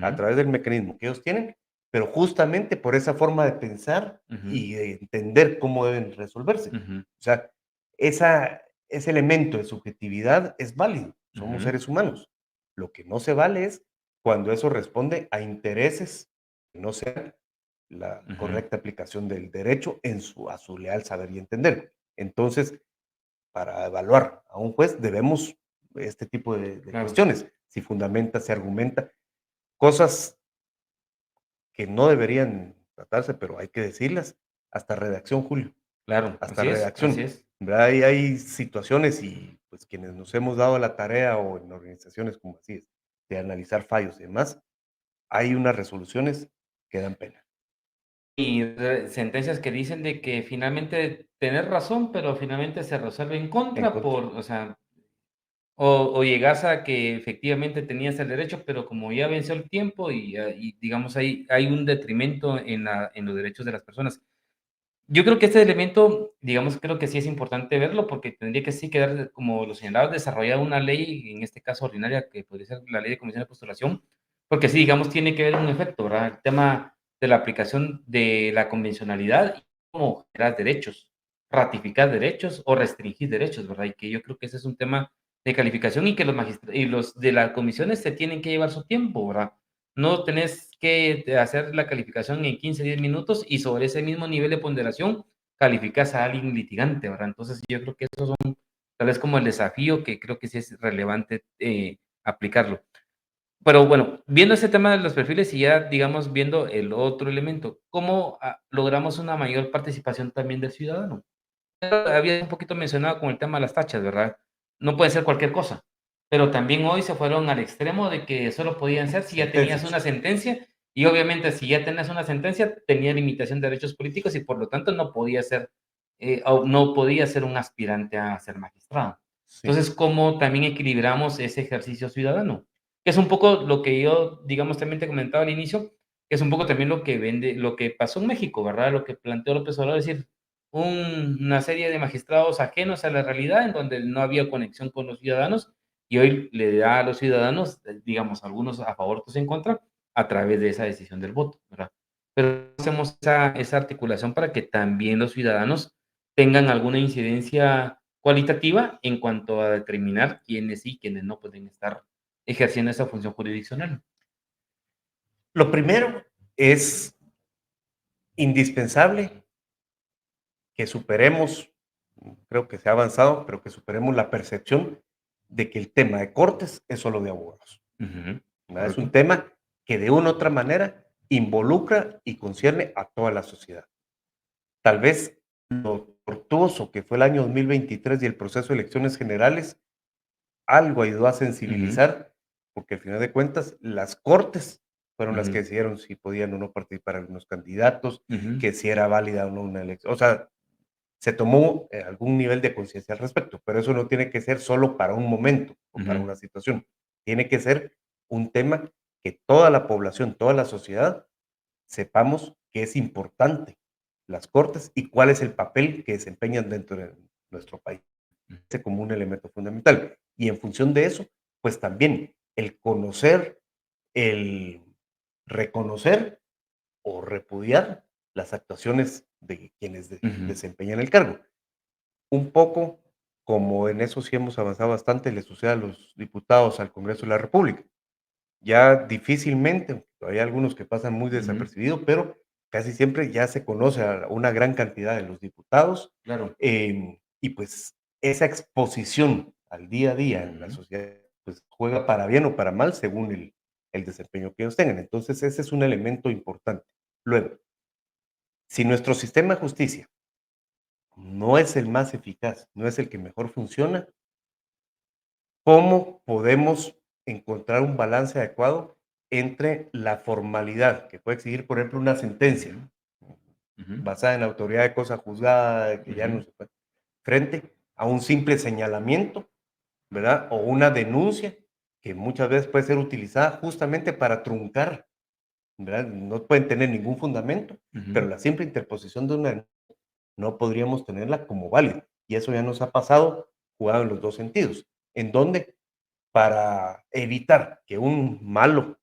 a través del mecanismo que ellos tienen, pero justamente por esa forma de pensar y de entender cómo deben resolverse. O sea, ese elemento de subjetividad es válido, somos seres humanos. Lo que no se vale es cuando eso responde a intereses que no sean la correcta aplicación del derecho a su leal saber y entender. Entonces, para evaluar a un juez debemos este tipo de Claro. cuestiones, si fundamenta, se argumenta, cosas que no deberían tratarse, pero hay que decirlas, hasta redacción, Julio, Claro, hasta así es, así redacción. es. ¿Verdad? Hay situaciones y pues quienes nos hemos dado la tarea o en organizaciones como así es, de analizar fallos y demás, hay unas resoluciones que dan pena. Y sentencias que dicen de que finalmente tenés razón, pero finalmente se resuelve en En contra contra. o sea, o llegas a que efectivamente tenías el derecho, pero como ya venció el tiempo y digamos hay un detrimento en los derechos de las personas. Yo creo que este elemento, digamos, creo que sí es importante verlo, porque tendría que sí quedar, como lo señalabas, desarrollada una ley, en este caso ordinaria, que podría ser la ley de comisión de postulación, porque sí, digamos, tiene que haber un efecto, ¿verdad? El tema de la aplicación de la convencionalidad y cómo generar derechos, ratificar derechos o restringir derechos, ¿verdad? Y que yo creo que ese es un tema de calificación y que los magistrados y los de las comisiones se tienen que llevar su tiempo, ¿verdad? No tenés que hacer la calificación en 15, 10 minutos y sobre ese mismo nivel de ponderación calificas a alguien litigante, ¿verdad? Entonces yo creo que esos son tal vez como el desafío que creo que sí es relevante aplicarlo. Pero bueno, viendo ese tema de los perfiles y ya, digamos, viendo el otro elemento, ¿cómo logramos una mayor participación también del ciudadano? Había un poquito mencionado con el tema de las tachas, ¿verdad? No puede ser cualquier cosa, pero también hoy se fueron al extremo de que solo podían ser si ya tenías una sentencia y obviamente si ya tenías una sentencia tenía limitación de derechos políticos y por lo tanto no podía ser o no podía ser un aspirante a ser magistrado. Sí. Entonces, ¿cómo también equilibramos ese ejercicio ciudadano? Que es un poco lo que yo, digamos, también te comentaba al inicio, que es un poco también lo que vende, lo que pasó en México, ¿verdad? Lo que planteó López Obrador, es decir, una serie de magistrados ajenos a la realidad, en donde no había conexión con los ciudadanos, y hoy le da a los ciudadanos, digamos, algunos a favor, otros en contra, a través de esa decisión del voto, ¿verdad? Pero hacemos esa articulación para que también los ciudadanos tengan alguna incidencia cualitativa en cuanto a determinar quiénes sí y quiénes no pueden estar ejerciendo esa función jurisdiccional. Lo primero es indispensable que superemos, creo que se ha avanzado, pero que superemos la percepción de que el tema de cortes es solo de abogados. ¿Verdad? Es un tema que de una u otra manera involucra y concierne a toda la sociedad. Tal vez lo tortuoso que fue el año 2023 y el proceso de elecciones generales, algo ayudó a sensibilizar, porque al final de cuentas las cortes fueron las que decidieron si podían o no participar algunos candidatos, Ujú. que si era válida o no una elección. O sea, se tomó algún nivel de conciencia al respecto, pero eso no tiene que ser solo para un momento o para Ujú. una situación. Tiene que ser un tema que toda la población, toda la sociedad, sepamos que es importante las cortes y cuál es el papel que desempeñan dentro de nuestro país. Ese como un elemento fundamental. Y en función de eso, pues también el conocer, el reconocer o repudiar las actuaciones de quienes Ujú. desempeñan el cargo. Un poco como en eso sí hemos avanzado bastante, le sucede a los diputados al Congreso de la República. Ya difícilmente, hay algunos que pasan muy Ujú. desapercibidos, pero casi siempre ya se conoce a una gran cantidad de los diputados, Claro. y pues esa exposición al día a día en la Ujú. sociedad, pues juega para bien o para mal según el desempeño que ellos tengan. Entonces, ese es un elemento importante. Luego, si nuestro sistema de justicia no es el más eficaz, no es el que mejor funciona, ¿cómo podemos encontrar un balance adecuado entre la formalidad que puede exigir, por ejemplo, una sentencia Ujú. basada en la autoridad de cosa juzgada, que ya no Ujú. se puede, frente a un simple señalamiento, ¿verdad? O una denuncia que muchas veces puede ser utilizada justamente para truncar, ¿verdad? No pueden tener ningún fundamento, pero Ujú. la simple interposición de una denuncia no podríamos tenerla como válida. Y eso ya nos ha pasado jugado en los dos sentidos, en donde para evitar que un malo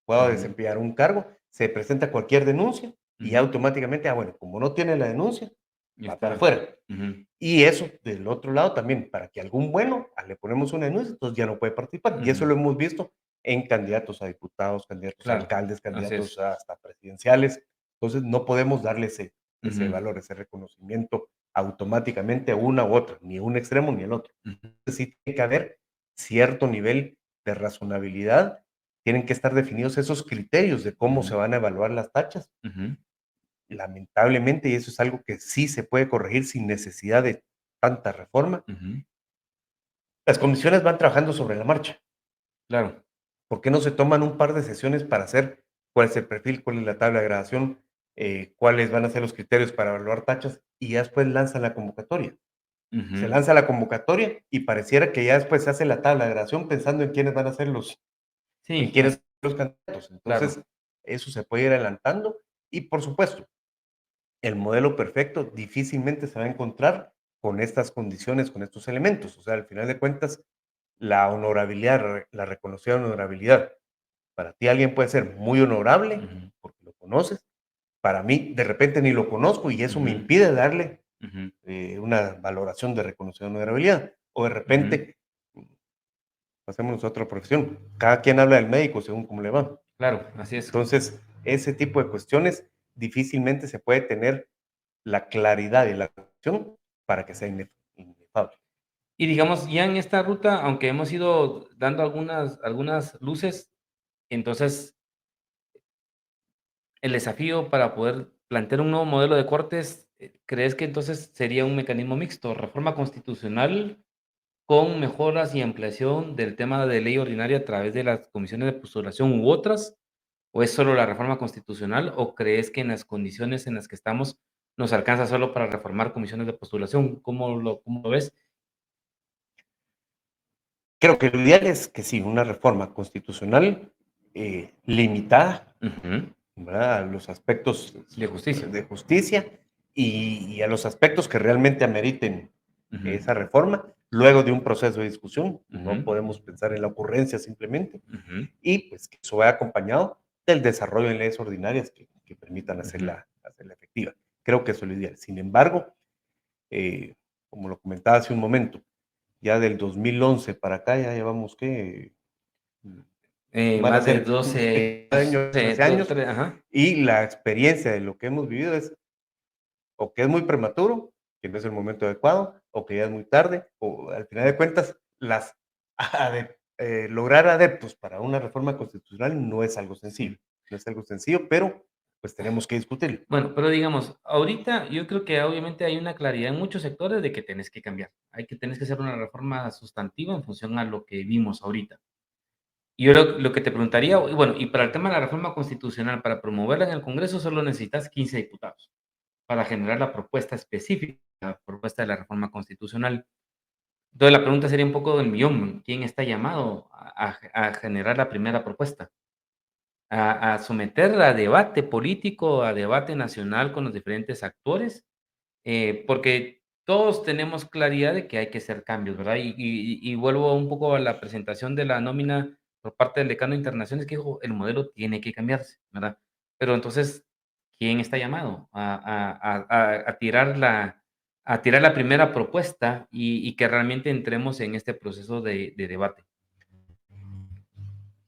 pueda Ujú. desempeñar un cargo, se presenta cualquier denuncia y Ujú. automáticamente, bueno, como no tiene la denuncia, Y va para está. afuera. Ujú. Y eso, del otro lado también, para que algún bueno, le ponemos una denuncia, entonces ya no puede participar. Y eso Ujú. lo hemos visto en candidatos a diputados, candidatos a Claro, alcaldes, así candidatos es. hasta presidenciales. Entonces no podemos darle ese Ujú. valor, ese reconocimiento automáticamente a una u otra, ni un extremo ni el otro. Ujú. Entonces sí tiene que haber cierto nivel de razonabilidad, tienen que estar definidos esos criterios de cómo se Ujú. van a evaluar las tachas. Ujú. Lamentablemente, y eso es algo que sí se puede corregir sin necesidad de tanta reforma, Ujú. las comisiones van trabajando sobre la marcha. Claro. ¿Por qué no se toman un par de sesiones para hacer cuál es el perfil, cuál es la tabla de gradación, cuáles van a ser los criterios para evaluar tachas y ya después lanzan la convocatoria? Se Ujú. lanza la convocatoria y pareciera que ya después se hace la tabla de gradación pensando en quiénes van a ser en Sí, quiénes son los candidatos. claro. Entonces, eso se puede ir adelantando y, por supuesto, el modelo perfecto difícilmente se va a encontrar con estas condiciones, con estos elementos. O sea, al final de cuentas, la honorabilidad, la reconocida honorabilidad, para ti alguien puede ser muy honorable Ujú. porque lo conoces, para mí de repente ni lo conozco y eso me Ujú. impide darle Ujú. una valoración de reconocida honorabilidad. O de Ujú. repente, pasemos a otra profesión, cada quien habla del médico según cómo le va. Claro, así es. Entonces, ese tipo de cuestiones difícilmente se puede tener la claridad y la acción para que sea inefable. Y digamos, ya en esta ruta, aunque hemos ido dando algunas luces, entonces, el desafío para poder plantear un nuevo modelo de cortes, ¿crees que entonces sería un mecanismo mixto? ¿Reforma constitucional con mejoras y ampliación del tema de ley ordinaria a través de las comisiones de postulación u otras? ¿O es solo la reforma constitucional? ¿O crees que en las condiciones en las que estamos nos alcanza solo para reformar comisiones de postulación? ¿Cómo lo ves? Creo que lo ideal es que sí, una reforma constitucional limitada, Ujú. ¿verdad? A los aspectos De justicia. de justicia y a los aspectos que realmente ameriten Ujú. esa reforma, luego de un proceso de discusión. No Ujú. podemos pensar en la ocurrencia simplemente. Ujú. Y pues que eso vaya acompañado del desarrollo de leyes ordinarias que permitan Ujú. hacerla efectiva. Creo que eso es lo ideal. Sin embargo, como lo comentaba hace un momento, ya del 2011 para acá ya llevamos que van a Más de ser 12 años, 13 años, ajá. y la experiencia de lo que hemos vivido es o que es muy prematuro, que no es el momento adecuado, o que ya es muy tarde, o al final de cuentas, lograr adeptos para una reforma constitucional no es algo sencillo, Sí. no es algo sencillo, pero pues tenemos que discutirlo. Bueno, pero digamos, ahorita yo creo que obviamente hay una claridad en muchos sectores de que tenés que cambiar. Tenés que hacer una reforma sustantiva en función a lo que vimos ahorita. Yo lo que te preguntaría, y bueno, y para el tema de la reforma constitucional, para promoverla en el Congreso solo necesitas 15 diputados para generar la propuesta específica, la propuesta de la reforma constitucional. Entonces, la pregunta sería un poco del millón, ¿quién está llamado a generar la primera propuesta? A someterla a debate político, a debate nacional con los diferentes actores, porque todos tenemos claridad de que hay que hacer cambios, ¿verdad? Y vuelvo un poco a la presentación de la nómina por parte del decano de Internaciones, que dijo, el modelo tiene que cambiarse, ¿verdad? Pero entonces, ¿quién está llamado a tirar la primera propuesta y que realmente entremos en este proceso de debate?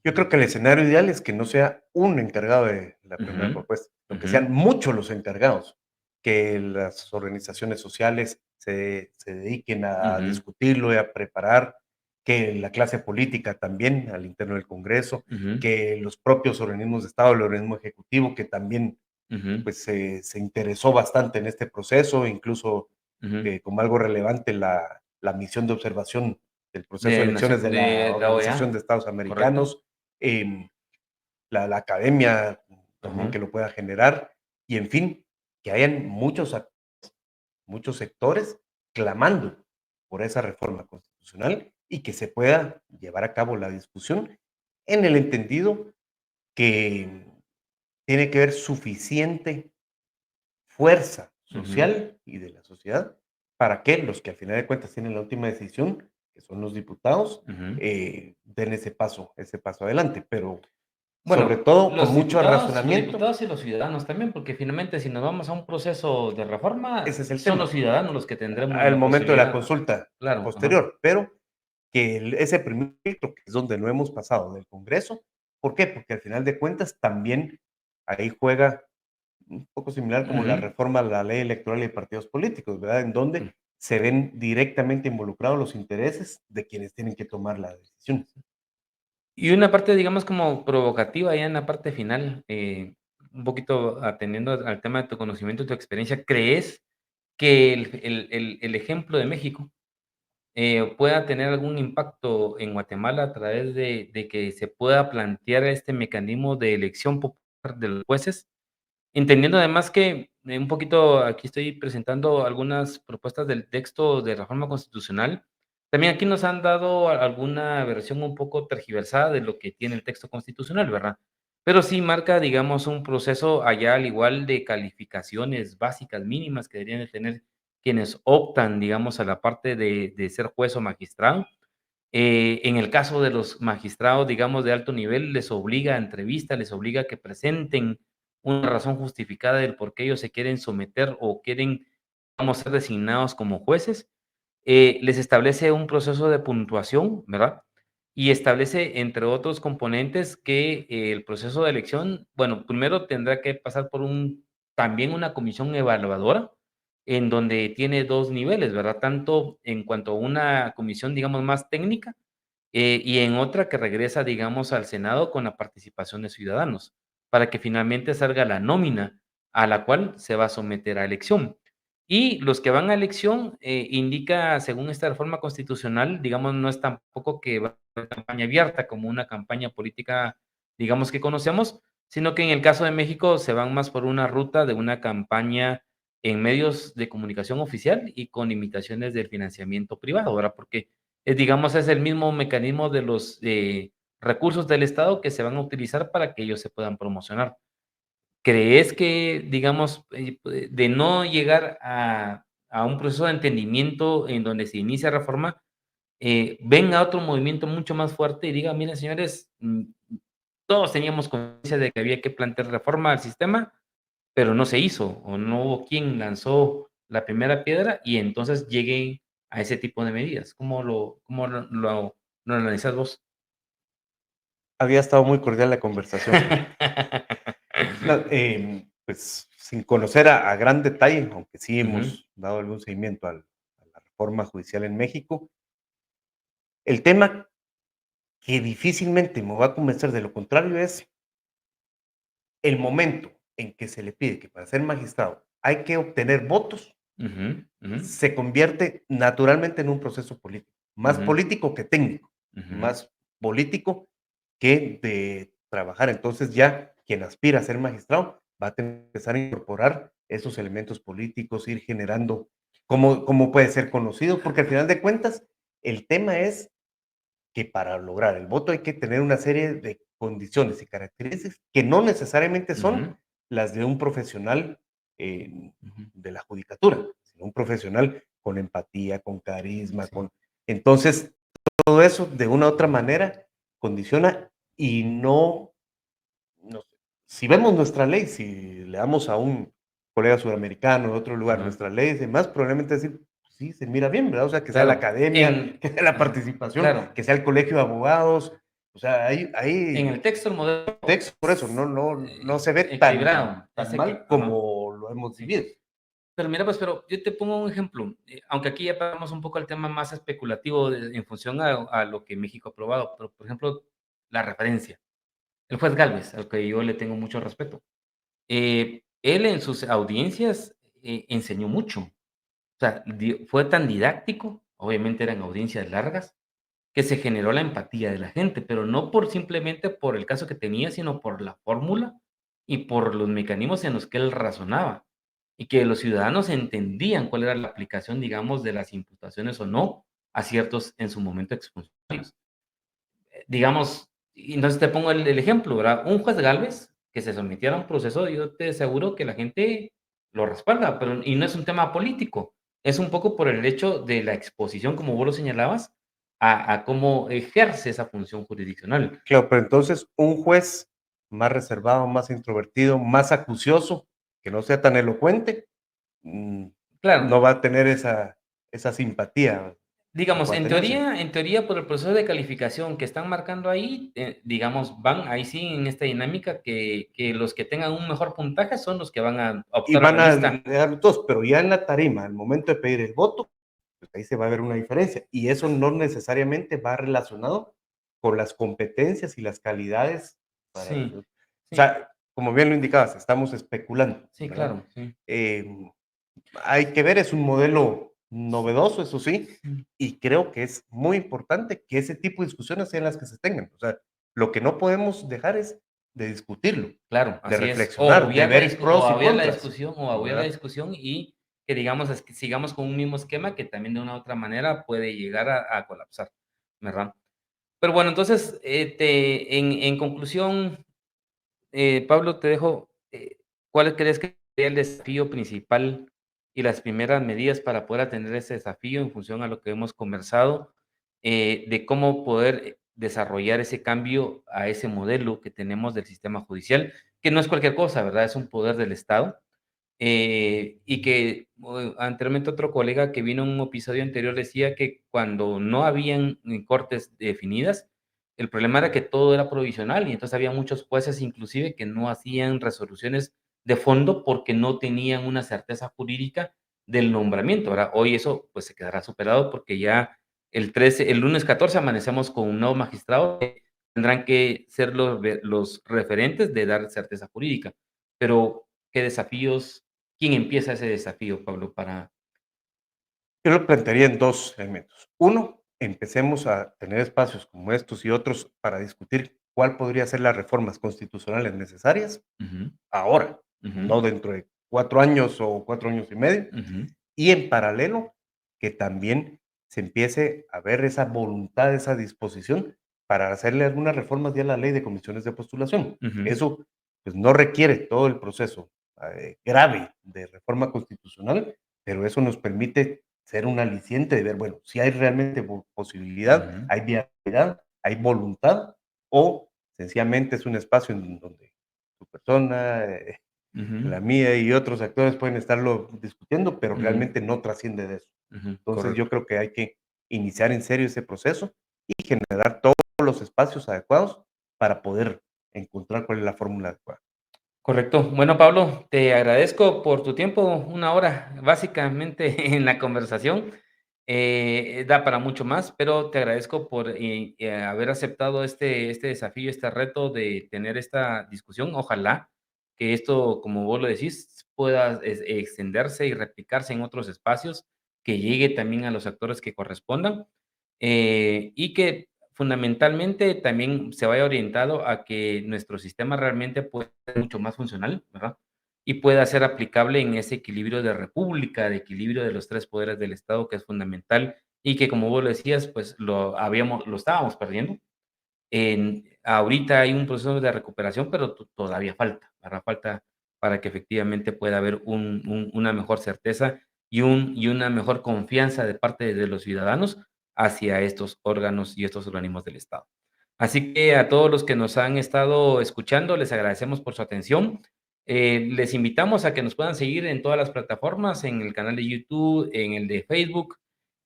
Yo creo que el escenario ideal es que no sea un encargado de la primera Ujú, propuesta, sino que ujú, sean muchos los encargados, que las organizaciones sociales se dediquen a ujú, discutirlo y a preparar, que la clase política también al interno del Congreso, ujú, que los propios organismos de Estado, el organismo ejecutivo, que también ujú, pues, se interesó bastante en este proceso, incluso ujú. como algo relevante la misión de observación del proceso de elecciones de la De la Organización OEA, de Estados correcto. Americanos, la academia también Ajá. que lo pueda generar, y en fin, que hayan muchos sectores clamando por esa reforma constitucional y que se pueda llevar a cabo la discusión en el entendido que tiene que haber suficiente fuerza Ujú, social y de la sociedad para que los que al final de cuentas tienen la última decisión, que son los diputados, ujú. den ese paso adelante, pero sobre Bueno, todo con mucho los razonamiento. diputados y los ciudadanos también, porque finalmente si nos vamos a un proceso de reforma, Ese es el son los tema, ciudadanos los que tendremos al la momento de la posibilidad. consulta Claro, ajá. posterior, pero que ese primer filtro, que es donde no hemos pasado del Congreso, ¿por qué? Porque al final de cuentas también ahí juega un poco similar como la Ujú, reforma a la ley electoral y de partidos políticos, ¿verdad? En mm. donde se ven directamente involucrados los intereses de quienes tienen que tomar la decisión. Y una parte, digamos, como provocativa ya en la parte final, un poquito atendiendo al tema de tu conocimiento y tu experiencia, ¿crees que el ejemplo de México pueda tener algún impacto en Guatemala a través de que se pueda plantear este mecanismo de elección popular de los jueces? Entendiendo además que, un poquito aquí estoy presentando algunas propuestas del texto de reforma constitucional. También aquí nos han dado alguna versión un poco tergiversada de lo que tiene el texto constitucional, ¿verdad? Pero sí marca, digamos, un proceso allá al igual de calificaciones básicas mínimas que deberían de tener quienes optan, digamos, a la parte de ser juez o magistrado. En el caso de los magistrados, digamos, de alto nivel, les obliga a entrevista, les obliga a que presenten una razón justificada del por qué ellos se quieren someter o quieren, vamos, ser designados como jueces. Les establece un proceso de puntuación, ¿verdad? Y establece, entre otros componentes, que el proceso de elección, bueno, primero tendrá que pasar por también una comisión evaluadora, en donde tiene 2 niveles, ¿verdad? Tanto en cuanto a una comisión, digamos, más técnica, y en otra que regresa, digamos, al Senado con la participación de ciudadanos, para que finalmente salga la nómina a la cual se va a someter a elección. Y los que van a elección, indica, según esta reforma constitucional, digamos, no es tampoco que va a ser campaña abierta como una campaña política, digamos, que conocemos, sino que en el caso de México se van más por una ruta de una campaña en medios de comunicación oficial y con limitaciones del financiamiento privado, ¿verdad? Porque digamos, es el mismo mecanismo de los recursos del Estado que se van a utilizar para que ellos se puedan promocionar. ¿Crees que, digamos, de no llegar a un proceso de entendimiento en donde se inicia reforma, venga otro movimiento mucho más fuerte y diga, miren, señores, todos teníamos conciencia de que había que plantear reforma al sistema, pero no se hizo, o no hubo quien lanzó la primera piedra y entonces lleguen a ese tipo de medidas? ¿Cómo lo analizas vos? Había estado muy cordial la conversación, fíjate. No, pues, sin conocer a gran detalle, aunque sí Ujú, hemos dado algún seguimiento a la reforma judicial en México, el tema que difícilmente me va a convencer de lo contrario es el momento en que se le pide que para ser magistrado hay que obtener votos, ujú, ujú, se convierte naturalmente en un proceso político, más ujú, político que técnico, ujú, más político que de trabajar. Entonces ya quien aspira a ser magistrado va a tener que empezar a incorporar esos elementos políticos, ir generando cómo puede ser conocido, porque al final de cuentas el tema es que para lograr el voto hay que tener una serie de condiciones y características que no necesariamente son Ujú, las de un profesional ujú. de la judicatura, sino un profesional con empatía, con carisma, Sí. Entonces, todo eso de una u otra manera condiciona y no sé, si vemos nuestra ley, si le damos a un colega sudamericano de otro lugar Ajá. nuestras leyes y demás, probablemente decir, sí, se mira bien, ¿verdad? O sea, que sea la Claro, academia, que sea la ajá, participación, claro, que sea el colegio de abogados, o sea, en hay el texto el modelo texto, por eso no se ve equilibrado, tan ese mal que ajá, como lo hemos sí. vivido. Pero mira, pues, pero yo te pongo un ejemplo, aunque aquí ya pasamos un poco al tema más especulativo en función a lo que México ha aprobado, pero, por ejemplo, la referencia. El juez Gálvez, al que yo le tengo mucho respeto. Él en sus audiencias, enseñó mucho. O sea, fue tan didáctico, obviamente eran audiencias largas, que se generó la empatía de la gente, pero no por simplemente por el caso que tenía, sino por la fórmula y por los mecanismos en los que él razonaba, y que los ciudadanos entendían cuál era la aplicación, digamos, de las imputaciones o no a ciertos, en su momento, exfuncionarios. Digamos, y entonces te pongo el ejemplo, ¿verdad? Un juez Gálvez que se sometiera a un proceso, yo te aseguro que la gente lo respalda, pero y no es un tema político, es un poco por el hecho de la exposición, como vos lo señalabas, a cómo ejerce esa función jurisdiccional. Claro, pero entonces un juez más reservado, más introvertido, más acucioso, que no sea tan elocuente, mm, Claro, no va a tener esa simpatía, no digamos, va a tenerse. en teoría, por el proceso de calificación que están marcando ahí, digamos, van ahí sí en esta dinámica que los que tengan un mejor puntaje son los que van a Y optar a van la a lista. negar todos, pero ya en la tarima, al momento de pedir el voto, pues ahí se va a ver una diferencia. Y eso no necesariamente va relacionado con las competencias y las calidades para Sí, o sí, sea, como bien lo indicabas, estamos especulando, sí, ¿verdad? claro, sí. Hay que ver, es un modelo novedoso, eso sí, Mm. y creo que es muy importante que ese tipo de discusiones sean las que se tengan. O sea, lo que no podemos dejar es de discutirlo, Claro, de así es. reflexionar, de ver O pros y obviar la contras, discusión, o obviar la ¿verdad? discusión y que digamos, es que sigamos con un mismo esquema que también de una u otra manera puede llegar a colapsar, ¿verdad? Pero bueno, entonces, en conclusión, Pablo, te dejo, ¿cuál crees que sería el desafío principal y las primeras medidas para poder atender ese desafío en función a lo que hemos conversado, de cómo poder desarrollar ese cambio a ese modelo que tenemos del sistema judicial, que no es cualquier cosa, ¿verdad? Es un poder del Estado, y que anteriormente otro colega que vino en un episodio anterior decía que cuando no habían cortes definidas, el problema era que todo era provisional y entonces había muchos jueces inclusive que no hacían resoluciones de fondo porque no tenían una certeza jurídica del nombramiento. Ahora, hoy eso pues se quedará superado porque ya el lunes 14 amanecemos con un nuevo magistrado que tendrán que ser los referentes de dar certeza jurídica. Pero, ¿qué desafíos? ¿Quién empieza ese desafío, Pablo, para? Yo lo plantearía en dos elementos. Uno, empecemos a tener espacios como estos y otros para discutir cuál podría ser las reformas constitucionales necesarias Ujú, ahora, ujú, no dentro de 4 años o 4 años y medio. ujú, Y en paralelo, que también se empiece a ver esa voluntad, esa disposición para hacerle algunas reformas ya a la ley de comisiones de postulación. ujú, Eso pues no requiere todo el proceso grave de reforma constitucional, pero eso nos permite ser un aliciente de ver, bueno, si hay realmente posibilidad, ujú, hay viabilidad, hay voluntad, o sencillamente es un espacio en donde tu persona, ujú, la mía y otros actores pueden estarlo discutiendo, pero ujú, realmente no trasciende de eso. ujú, Entonces yo correcto. creo que hay que iniciar en serio ese proceso y generar todos los espacios adecuados para poder encontrar cuál es la fórmula adecuada. Correcto. Bueno, Pablo, te agradezco por tu tiempo, una hora básicamente en la conversación. Da para mucho más, pero te agradezco por haber aceptado este desafío, este reto de tener esta discusión. Ojalá que esto, como vos lo decís, pueda extenderse y replicarse en otros espacios, que llegue también a los actores que correspondan y que fundamentalmente también se vaya orientado a que nuestro sistema realmente pueda ser mucho más funcional, ¿verdad? Y pueda ser aplicable en ese equilibrio de república, de equilibrio de los tres poderes del Estado, que es fundamental y que, como vos lo decías, pues lo estábamos perdiendo. Ahorita hay un proceso de recuperación, pero todavía falta, ¿verdad? Falta para que efectivamente pueda haber una mejor certeza y una mejor confianza de parte de los ciudadanos hacia estos órganos y estos organismos del Estado. Así que a todos los que nos han estado escuchando, les agradecemos por su atención. Les invitamos a que nos puedan seguir en todas las plataformas, en el canal de YouTube, en el de Facebook,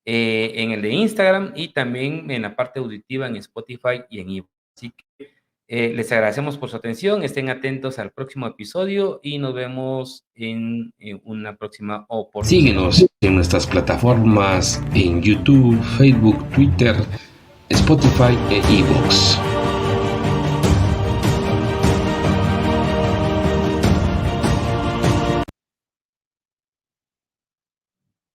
en el de Instagram y también en la parte auditiva en Spotify y en iVoox. Así que les agradecemos por su atención, estén atentos al próximo episodio y nos vemos en una próxima oportunidad. Síguenos en nuestras plataformas en YouTube, Facebook, Twitter, Spotify e iVoox.